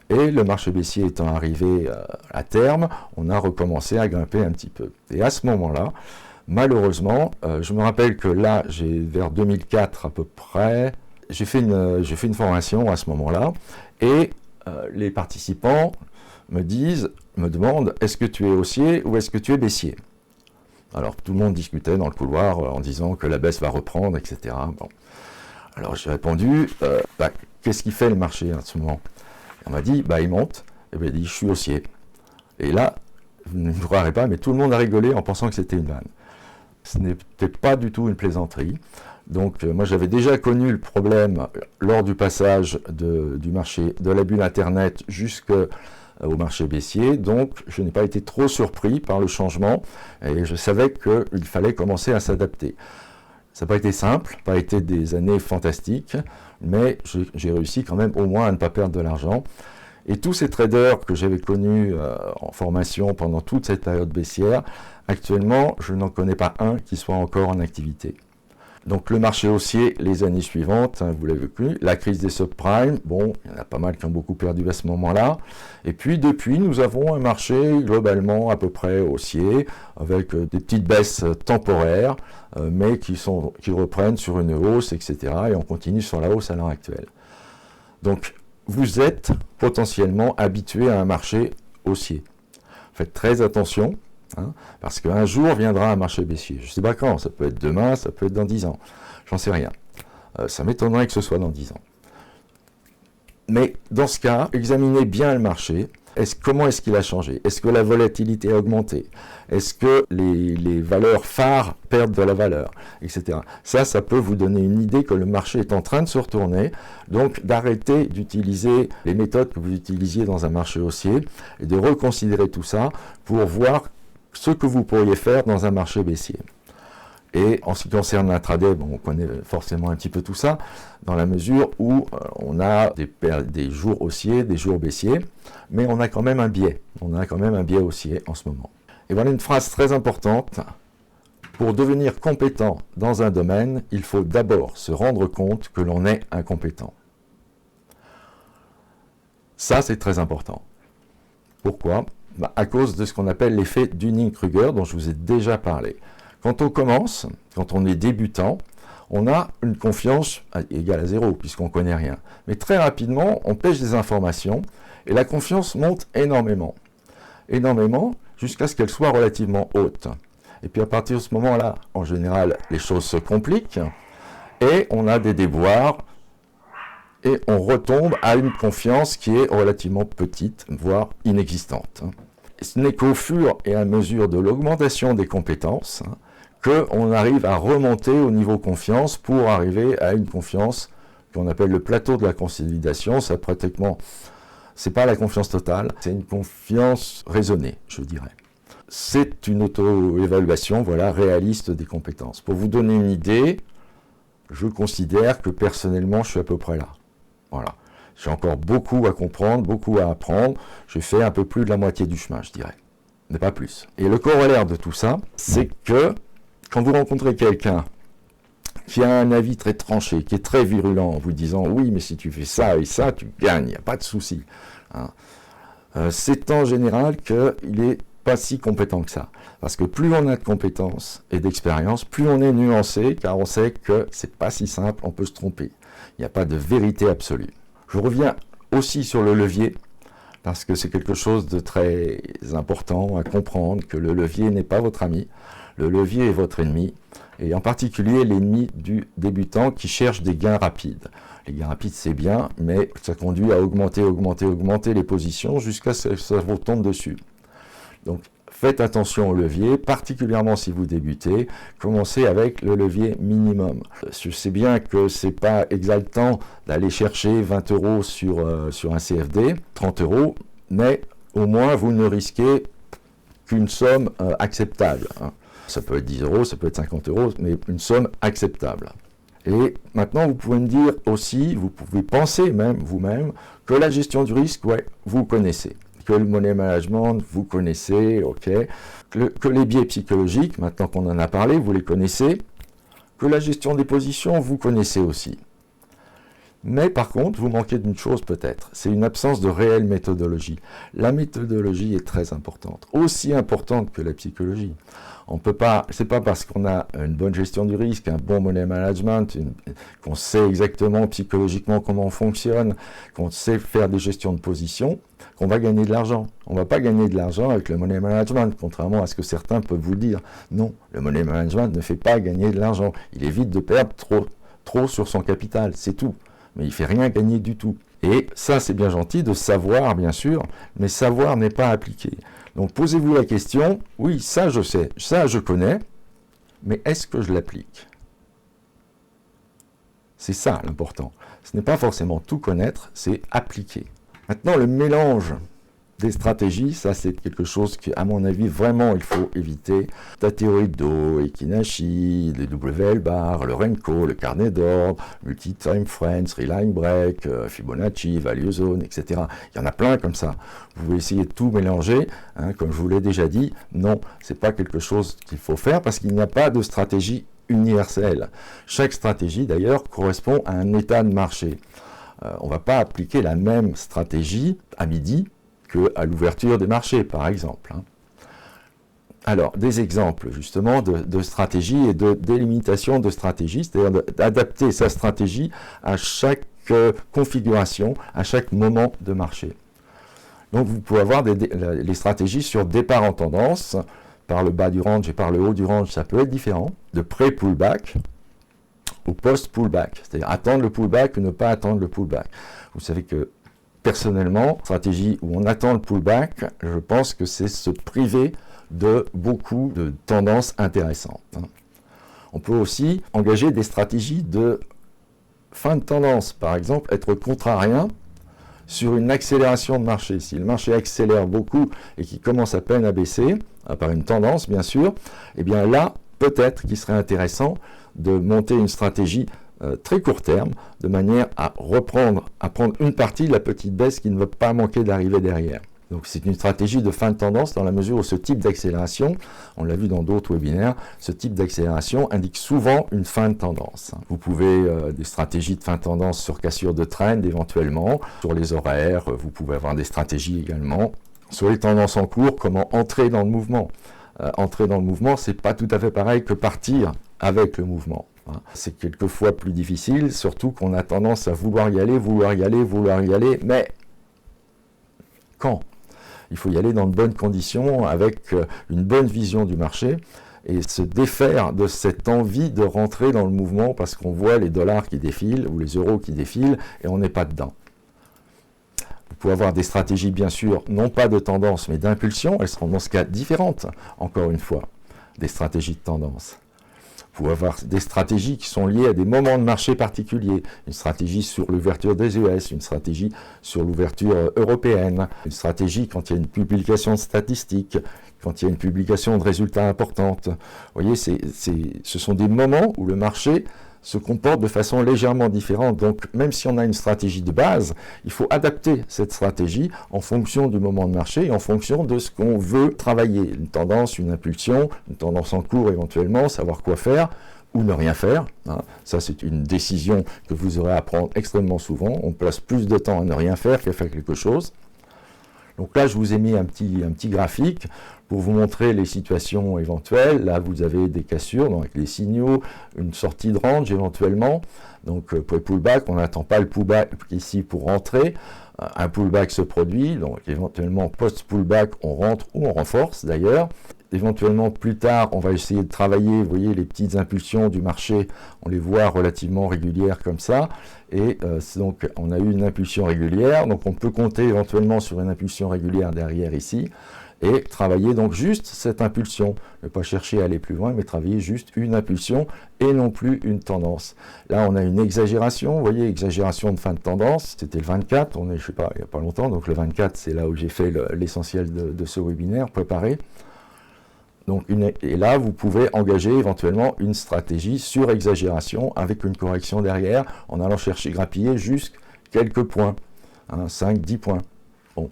Et le marché baissier étant arrivé à terme, on a recommencé à grimper un petit peu. Et à ce moment-là, malheureusement, je me rappelle que là, vers 2004 à peu près, j'ai fait une formation à ce moment-là, et les participants me demandent, est-ce que tu es haussier ou est-ce que tu es baissier? Alors tout le monde discutait dans le couloir en disant que la baisse va reprendre, etc. Bon. Alors j'ai répondu, qu'est-ce qui fait le marché en ce moment? On m'a dit, il monte, et bien il dit, je suis haussier. Et là, vous ne me croirez pas, mais tout le monde a rigolé en pensant que c'était une vanne. Ce n'était pas du tout une plaisanterie. Donc moi j'avais déjà connu le problème lors du passage du marché de la bulle Internet jusqu'au marché baissier, donc je n'ai pas été trop surpris par le changement et je savais qu'il fallait commencer à s'adapter. Ça n'a pas été simple, pas été des années fantastiques, mais j'ai réussi quand même au moins à ne pas perdre de l'argent. Et tous ces traders que j'avais connus en formation pendant toute cette période baissière, actuellement, je n'en connais pas un qui soit encore en activité. Donc le marché haussier, les années suivantes, vous l'avez vu, la crise des subprimes, bon, il y en a pas mal qui ont beaucoup perdu à ce moment-là. Et puis depuis, nous avons un marché globalement à peu près haussier, avec des petites baisses temporaires, mais qui reprennent sur une hausse, etc. Et on continue sur la hausse à l'heure actuelle. Donc vous êtes potentiellement habitué à un marché haussier. Faites très attention. Parce qu'un jour viendra un marché baissier. Je ne sais pas quand, ça peut être demain, ça peut être dans 10 ans. J'en sais rien. Ça m'étonnerait que ce soit dans 10 ans. Mais dans ce cas, examinez bien le marché. Comment est-ce qu'il a changé? Est-ce que la volatilité a augmenté? Est-ce que les valeurs phares perdent de la valeur? Etc. Ça peut vous donner une idée que le marché est en train de se retourner. Donc d'arrêter d'utiliser les méthodes que vous utilisiez dans un marché haussier et de reconsidérer tout ça pour voir ce que vous pourriez faire dans un marché baissier. Et en ce qui concerne l'intraday, on connaît forcément un petit peu tout ça, dans la mesure où on a des jours haussiers, des jours baissiers, mais on a quand même un biais. On a quand même un biais haussier en ce moment. Et voilà une phrase très importante. Pour devenir compétent dans un domaine, il faut d'abord se rendre compte que l'on est incompétent. Ça, c'est très important. Pourquoi ? À cause de ce qu'on appelle l'effet Dunning-Kruger, dont je vous ai déjà parlé. Quand on commence, quand on est débutant, on a une confiance égale à 0, puisqu'on ne connaît rien. Mais très rapidement, on pêche des informations, et la confiance monte énormément. Énormément, jusqu'à ce qu'elle soit relativement haute. Et puis à partir de ce moment-là, en général, les choses se compliquent, et on a des déboires, et on retombe à une confiance qui est relativement petite, voire inexistante. Ce n'est qu'au fur et à mesure de l'augmentation des compétences qu'on arrive à remonter au niveau confiance pour arriver à une confiance qu'on appelle le plateau de la consolidation. C'est pratiquement, c'est pas la confiance totale, c'est une confiance raisonnée, je dirais. C'est une auto-évaluation, réaliste des compétences. Pour vous donner une idée, je considère que personnellement, je suis à peu près là. Voilà. J'ai encore beaucoup à comprendre, beaucoup à apprendre. J'ai fait un peu plus de la moitié du chemin, je dirais. Mais pas plus. Et le corollaire de tout ça, c'est que quand vous rencontrez quelqu'un qui a un avis très tranché, qui est très virulent, en vous disant « oui, mais si tu fais ça et ça, tu gagnes, il n'y a pas de souci ». C'est en général qu'il n'est pas si compétent que ça. Parce que plus on a de compétences et d'expérience, plus on est nuancé, car on sait que c'est pas si simple, on peut se tromper. Il n'y a pas de vérité absolue. Je reviens aussi sur le levier, parce que c'est quelque chose de très important à comprendre, que le levier n'est pas votre ami, le levier est votre ennemi, et en particulier l'ennemi du débutant qui cherche des gains rapides. Les gains rapides, c'est bien, mais ça conduit à augmenter les positions jusqu'à ce que ça vous tombe dessus. Donc, faites attention au levier, particulièrement si vous débutez, commencez avec le levier minimum. Je sais bien que ce n'est pas exaltant d'aller chercher 20 € sur un CFD, 30 €, mais au moins vous ne risquez qu'une somme acceptable. Ça peut être 10 €, ça peut être 50 €, mais une somme acceptable. Et maintenant, vous pouvez me dire aussi, vous pouvez penser même vous-même, que la gestion du risque, ouais, vous connaissez. Que le money management, vous connaissez, ok. Que les biais psychologiques, maintenant qu'on en a parlé, vous les connaissez. Que la gestion des positions, vous connaissez aussi. Mais par contre, vous manquez d'une chose peut-être, c'est une absence de réelle méthodologie. La méthodologie est très importante, aussi importante que la psychologie. On peut pas, c'est pas parce qu'on a une bonne gestion du risque, un bon money management, qu'on sait exactement psychologiquement comment on fonctionne, qu'on sait faire des gestions de position, qu'on va gagner de l'argent. On ne va pas gagner de l'argent avec le money management, contrairement à ce que certains peuvent vous dire. Non, le money management ne fait pas gagner de l'argent. Il évite de perdre trop sur son capital, c'est tout. Mais il ne fait rien gagner du tout. Et ça, c'est bien gentil de savoir, bien sûr, mais savoir n'est pas appliqué. Donc posez-vous la question, oui, ça je sais, ça je connais, mais est-ce que je l'applique? C'est ça l'important. Ce n'est pas forcément tout connaître, c'est appliquer. Maintenant, le mélange des stratégies, ça c'est quelque chose qu'à mon avis, vraiment, il faut éviter. La théorie de Do, Ekinashi, le WL bar, le Renko, le carnet d'ordre, multi-time frame, three-line break, Fibonacci, value zone, etc. Il y en a plein comme ça. Vous pouvez essayer de tout mélanger, hein, comme je vous l'ai déjà dit. Non, c'est pas quelque chose qu'il faut faire parce qu'il n'y a pas de stratégie universelle. Chaque stratégie, d'ailleurs, correspond à un état de marché. On ne va pas appliquer la même stratégie à midi qu'à l'ouverture des marchés, par exemple. Alors, des exemples, justement, de stratégie et de délimitation de stratégie, c'est-à-dire d'adapter sa stratégie à chaque configuration, à chaque moment de marché. Donc, vous pouvez avoir les stratégies sur départ en tendance, par le bas du range et par le haut du range, ça peut être différent, de pré-pullback ou post-pullback, c'est-à-dire attendre le pullback ou ne pas attendre le pullback. Vous savez que personnellement, stratégie où on attend le pullback, je pense que c'est se priver de beaucoup de tendances intéressantes. On peut aussi engager des stratégies de fin de tendance, par exemple, être contrarien sur une accélération de marché. Si le marché accélère beaucoup et qu'il commence à peine à baisser, par une tendance bien sûr, eh bien là, peut-être qu'il serait intéressant de monter une stratégie très court terme, de manière à prendre une partie de la petite baisse qui ne va pas manquer d'arriver derrière. Donc c'est une stratégie de fin de tendance dans la mesure où ce type d'accélération, on l'a vu dans d'autres webinaires, ce type d'accélération indique souvent une fin de tendance. Vous pouvez des stratégies de fin de tendance sur cassure de trend éventuellement, sur les horaires, vous pouvez avoir des stratégies également. Sur les tendances en cours, comment entrer dans le mouvement. Entrer dans le mouvement, c'est pas tout à fait pareil que partir avec le mouvement. C'est quelquefois plus difficile, surtout qu'on a tendance à vouloir y aller, mais quand? Il faut y aller dans de bonnes conditions, avec une bonne vision du marché, et se défaire de cette envie de rentrer dans le mouvement parce qu'on voit les dollars qui défilent, ou les euros qui défilent, et on n'est pas dedans. Vous pouvez avoir des stratégies, bien sûr, non pas de tendance, mais d'impulsion, elles seront dans ce cas différentes, encore une fois, des stratégies de tendance. Vous pouvez avoir des stratégies qui sont liées à des moments de marché particuliers. Une stratégie sur l'ouverture des US, une stratégie sur l'ouverture européenne, une stratégie quand il y a une publication de statistiques, quand il y a une publication de résultats importantes. Vous voyez, ce sont des moments où le marché se comporte de façon légèrement différente. Donc, même si on a une stratégie de base, il faut adapter cette stratégie en fonction du moment de marché et en fonction de ce qu'on veut travailler. Une tendance, une impulsion, une tendance en cours éventuellement, savoir quoi faire ou ne rien faire. Ça, c'est une décision que vous aurez à prendre extrêmement souvent. On passe plus de temps à ne rien faire qu'à faire quelque chose. Donc là, je vous ai mis un petit graphique pour vous montrer les situations éventuelles. Là, vous avez des cassures, donc avec les signaux, une sortie de range éventuellement. Donc pour le pullback, on n'attend pas le pullback ici pour rentrer. Un pullback se produit, donc éventuellement post-pullback, on rentre ou on renforce d'ailleurs. Éventuellement, plus tard, on va essayer de travailler, vous voyez, les petites impulsions du marché, on les voit relativement régulières comme ça. Et donc, on a eu une impulsion régulière, donc on peut compter éventuellement sur une impulsion régulière derrière ici. et travailler donc juste cette impulsion. Ne pas chercher à aller plus loin, mais travailler juste une impulsion et non plus une tendance. Là, on a une exagération, vous voyez, exagération de fin de tendance. C'était le 24, on est, je sais pas, il n'y a pas longtemps, donc le 24, c'est là où j'ai fait l'essentiel de ce webinaire préparé. Donc et là, vous pouvez engager éventuellement une stratégie sur exagération avec une correction derrière, en allant chercher, grappiller jusqu'à quelques points, 5-10 points. Bon,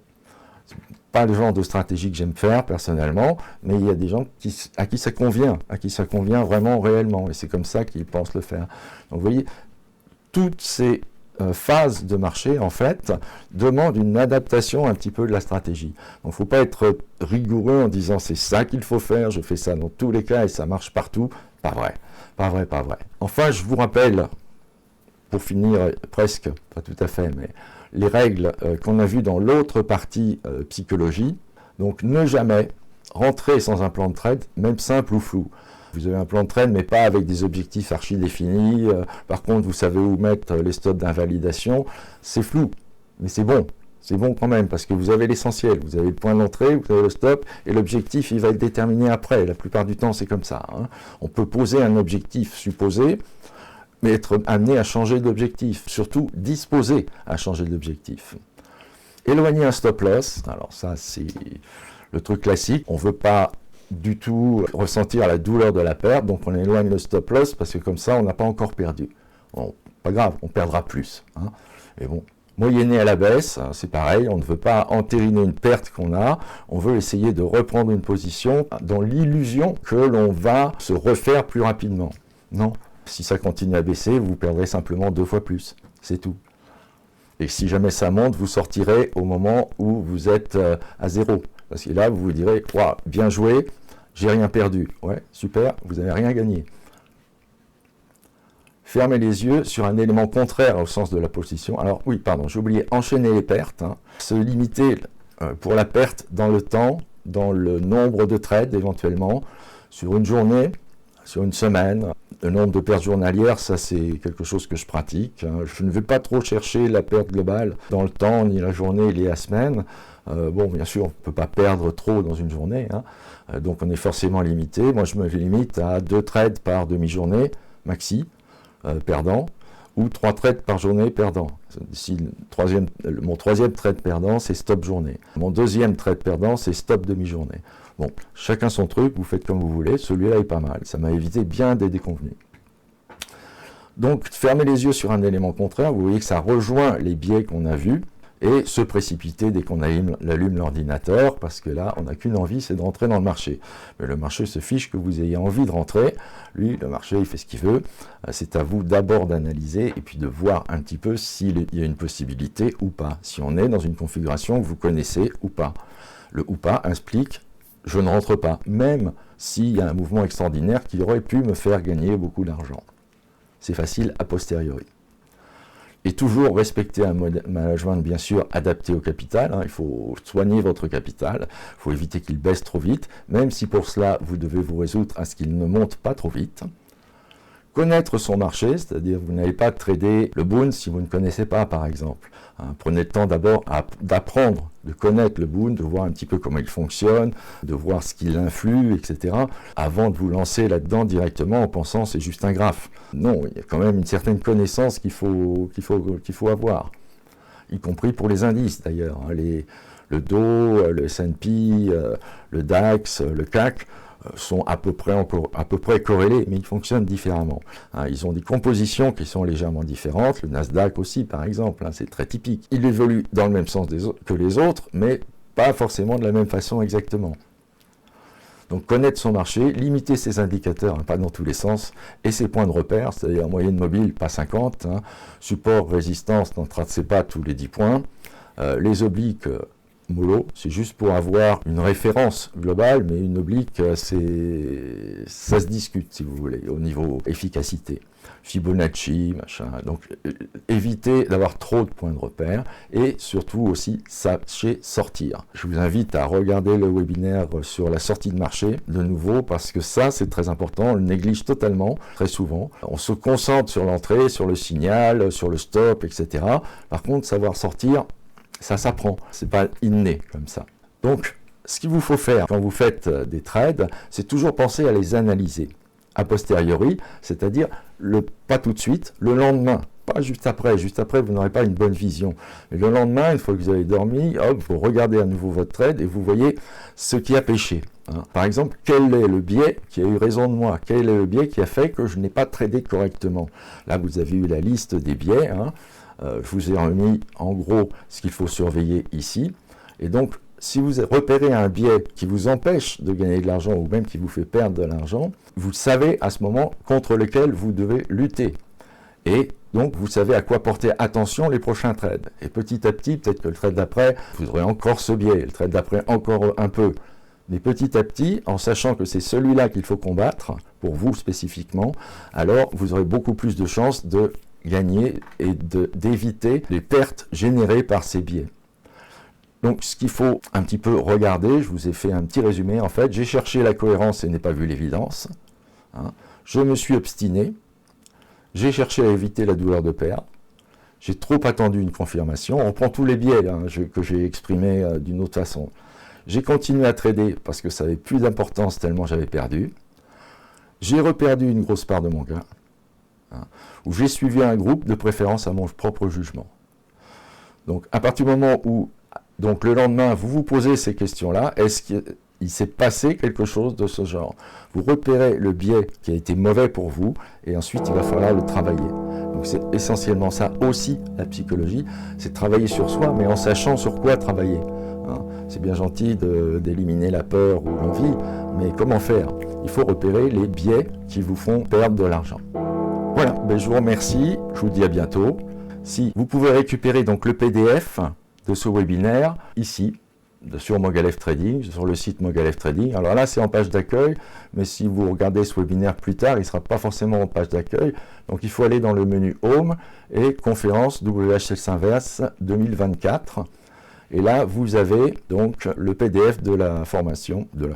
c'est pas le genre de stratégie que j'aime faire personnellement, mais il y a des gens à qui ça convient vraiment réellement, et c'est comme ça qu'ils pensent le faire. Donc vous voyez, toutes ces phase de marché, en fait, demande une adaptation un petit peu de la stratégie. Donc, il ne faut pas être rigoureux en disant c'est ça qu'il faut faire, je fais ça dans tous les cas et ça marche partout. Pas vrai, pas vrai, pas vrai. Enfin, je vous rappelle, pour finir presque, pas tout à fait, mais les règles qu'on a vues dans l'autre partie psychologie. Donc, ne jamais rentrer sans un plan de trade, même simple ou flou. Vous avez un plan de trade, mais pas avec des objectifs archi définis. Par contre, vous savez où mettre les stops d'invalidation. C'est flou, mais c'est bon. C'est bon quand même, parce que vous avez l'essentiel. Vous avez le point d'entrée, vous avez le stop, et l'objectif, il va être déterminé après. La plupart du temps, c'est comme ça. On peut poser un objectif supposé, mais être amené à changer d'objectif. Surtout, disposer à changer d'objectif. Éloigner un stop loss. Alors ça, c'est le truc classique. On ne veut pas du tout ressentir la douleur de la perte, donc on éloigne le stop loss parce que comme ça on n'a pas encore perdu. Bon, pas grave, on perdra plus. Et bon, moyenner à la baisse, c'est pareil, on ne veut pas entériner une perte qu'on a, on veut essayer de reprendre une position dans l'illusion que l'on va se refaire plus rapidement. Non, si ça continue à baisser, vous perdrez simplement 2 fois plus, c'est tout. Et si jamais ça monte, vous sortirez au moment où vous êtes à zéro. Parce que là, vous vous direz, wow, bien joué, j'ai rien perdu. Ouais, super, vous n'avez rien gagné. Fermez les yeux sur un élément contraire au sens de la position. Alors oui, pardon, j'ai oublié, enchaîner les pertes. Se limiter pour la perte dans le temps, dans le nombre de trades éventuellement, sur une journée, sur une semaine. Le nombre de pertes journalières, ça c'est quelque chose que je pratique. Je ne vais pas trop chercher la perte globale dans le temps, ni la journée, ni la semaine. Bon, bien sûr, on ne peut pas perdre trop dans une journée, donc on est forcément limité. Moi, je me limite à 2 trades par demi-journée, maxi, perdant, ou 3 trades par journée, perdant. Si mon troisième trade perdant, c'est stop journée. Mon deuxième trade perdant, c'est stop demi-journée. Bon, chacun son truc, vous faites comme vous voulez, celui-là est pas mal. Ça m'a évité bien des déconvenus. Donc, fermez les yeux sur un élément contraire, vous voyez que ça rejoint les biais qu'on a vus, et se précipiter dès qu'on allume l'ordinateur, parce que là, on n'a qu'une envie, c'est de rentrer dans le marché. Mais le marché se fiche que vous ayez envie de rentrer. Lui, le marché, il fait ce qu'il veut. C'est à vous d'abord d'analyser et puis de voir un petit peu s'il y a une possibilité ou pas. Si on est dans une configuration que vous connaissez ou pas. Le ou pas implique « je ne rentre pas », même s'il y a un mouvement extraordinaire qui aurait pu me faire gagner beaucoup d'argent. C'est facile a posteriori. Et toujours respecter un management bien sûr adapté au capital. Il faut soigner votre capital, il faut éviter qu'il baisse trop vite, même si pour cela vous devez vous résoudre à ce qu'il ne monte pas trop vite. Connaître son marché, c'est-à-dire vous n'allez pas trader le Bund si vous ne connaissez pas par exemple. Prenez le temps d'abord d'apprendre, de connaître le Bund, de voir un petit peu comment il fonctionne, de voir ce qu'il influe, etc. avant de vous lancer là-dedans directement en pensant c'est juste un graphe. Non, il y a quand même une certaine connaissance qu'il faut avoir, y compris pour les indices d'ailleurs. Le Dow, le S&P, le DAX, le CAC sont à peu près corrélés, mais ils fonctionnent différemment. Ils ont des compositions qui sont légèrement différentes, le Nasdaq aussi par exemple, c'est très typique. Il évolue dans le même sens que les autres, mais pas forcément de la même façon exactement. Donc connaître son marché, limiter ses indicateurs, pas dans tous les sens, et ses points de repère, c'est-à-dire moyenne mobile, pas 50, support, résistance, n'en tracez pas tous les 10 points, les obliques, mollo, c'est juste pour avoir une référence globale, mais une oblique, ça se discute, si vous voulez, au niveau efficacité. Fibonacci, machin. Donc, évitez d'avoir trop de points de repère et surtout aussi, sachez sortir. Je vous invite à regarder le webinaire sur la sortie de marché, de nouveau, parce que ça, c'est très important. On le néglige totalement, très souvent. On se concentre sur l'entrée, sur le signal, sur le stop, etc. Par contre, savoir sortir, ça s'apprend, c'est pas inné comme ça. Donc, ce qu'il vous faut faire quand vous faites des trades, c'est toujours penser à les analyser a posteriori, c'est-à-dire pas tout de suite, le lendemain, pas juste après. Juste après, vous n'aurez pas une bonne vision. Mais le lendemain, une fois que vous avez dormi, hop, vous regardez à nouveau votre trade et vous voyez ce qui a pêché. Par exemple, quel est le biais qui a eu raison de moi? Quel est le biais qui a fait que je n'ai pas tradé correctement? Là, vous avez eu la liste des biais. Je vous ai remis en gros ce qu'il faut surveiller ici. Et donc, si vous repérez un biais qui vous empêche de gagner de l'argent ou même qui vous fait perdre de l'argent, vous savez à ce moment contre lequel vous devez lutter. Et donc, vous savez à quoi porter attention les prochains trades. Et petit à petit, peut-être que le trade d'après, vous aurez encore ce biais, le trade d'après encore un peu. Mais petit à petit, en sachant que c'est celui-là qu'il faut combattre, pour vous spécifiquement, alors vous aurez beaucoup plus de chances de gagner et d'éviter les pertes générées par ces biais. Donc, ce qu'il faut un petit peu regarder, je vous ai fait un petit résumé. En fait, j'ai cherché la cohérence et n'ai pas vu l'évidence. Je me suis obstiné. J'ai cherché à éviter la douleur de perdre. J'ai trop attendu une confirmation. On prend tous les biais que j'ai exprimés d'une autre façon. J'ai continué à trader parce que ça n'avait plus d'importance tellement j'avais perdu. J'ai reperdu une grosse part de mon gain. Où j'ai suivi un groupe de préférence à mon propre jugement. Donc, à partir du moment où donc le lendemain, vous vous posez ces questions-là. Est-ce qu'il s'est passé quelque chose de ce genre? Vous repérez le biais qui a été mauvais pour vous et ensuite il va falloir le travailler. Donc c'est essentiellement ça aussi la psychologie, c'est travailler sur soi mais en sachant sur quoi travailler. C'est bien gentil d'éliminer la peur ou l'envie, mais comment faire? Il faut repérer les biais qui vous font perdre de l'argent. Voilà, je vous remercie, je vous dis à bientôt. Si vous pouvez récupérer donc le PDF de ce webinaire, ici, sur Mogalef Trading, sur le site Mogalef Trading. Alors là, c'est en page d'accueil, mais si vous regardez ce webinaire plus tard, il ne sera pas forcément en page d'accueil. Donc il faut aller dans le menu Home et Conférence WHS Inverse 2024. Et là, vous avez donc le PDF de la formation, de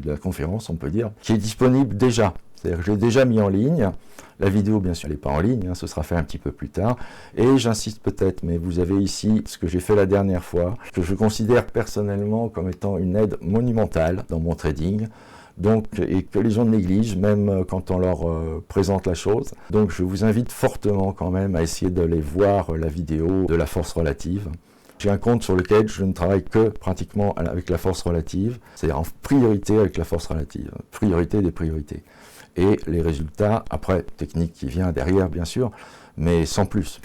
la conférence, on peut dire, qui est disponible déjà. C'est-à-dire que je l'ai déjà mis en ligne. La vidéo, bien sûr, elle n'est pas en ligne, ce sera fait un petit peu plus tard. Et j'insiste peut-être, mais vous avez ici ce que j'ai fait la dernière fois, que je considère personnellement comme étant une aide monumentale dans mon trading. Donc, et que les gens négligent, même quand on leur présente la chose. Donc, je vous invite fortement quand même à essayer d'aller voir la vidéo de la force relative. J'ai un compte sur lequel je ne travaille que pratiquement avec la force relative, c'est-à-dire en priorité avec la force relative, priorité des priorités. Et les résultats, après, technique qui vient derrière, bien sûr, mais sans plus.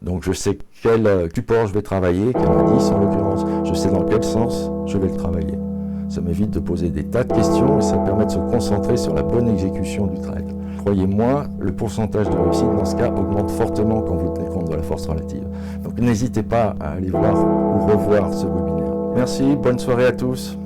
Donc je sais quel support je vais travailler, quel indice en l'occurrence, je sais dans quel sens je vais le travailler. Ça m'évite de poser des tas de questions et ça permet de se concentrer sur la bonne exécution du trade. Croyez-moi, le pourcentage de réussite dans ce cas augmente fortement quand vous tenez compte de la force relative. Donc n'hésitez pas à aller voir ou revoir ce webinaire. Merci, bonne soirée à tous.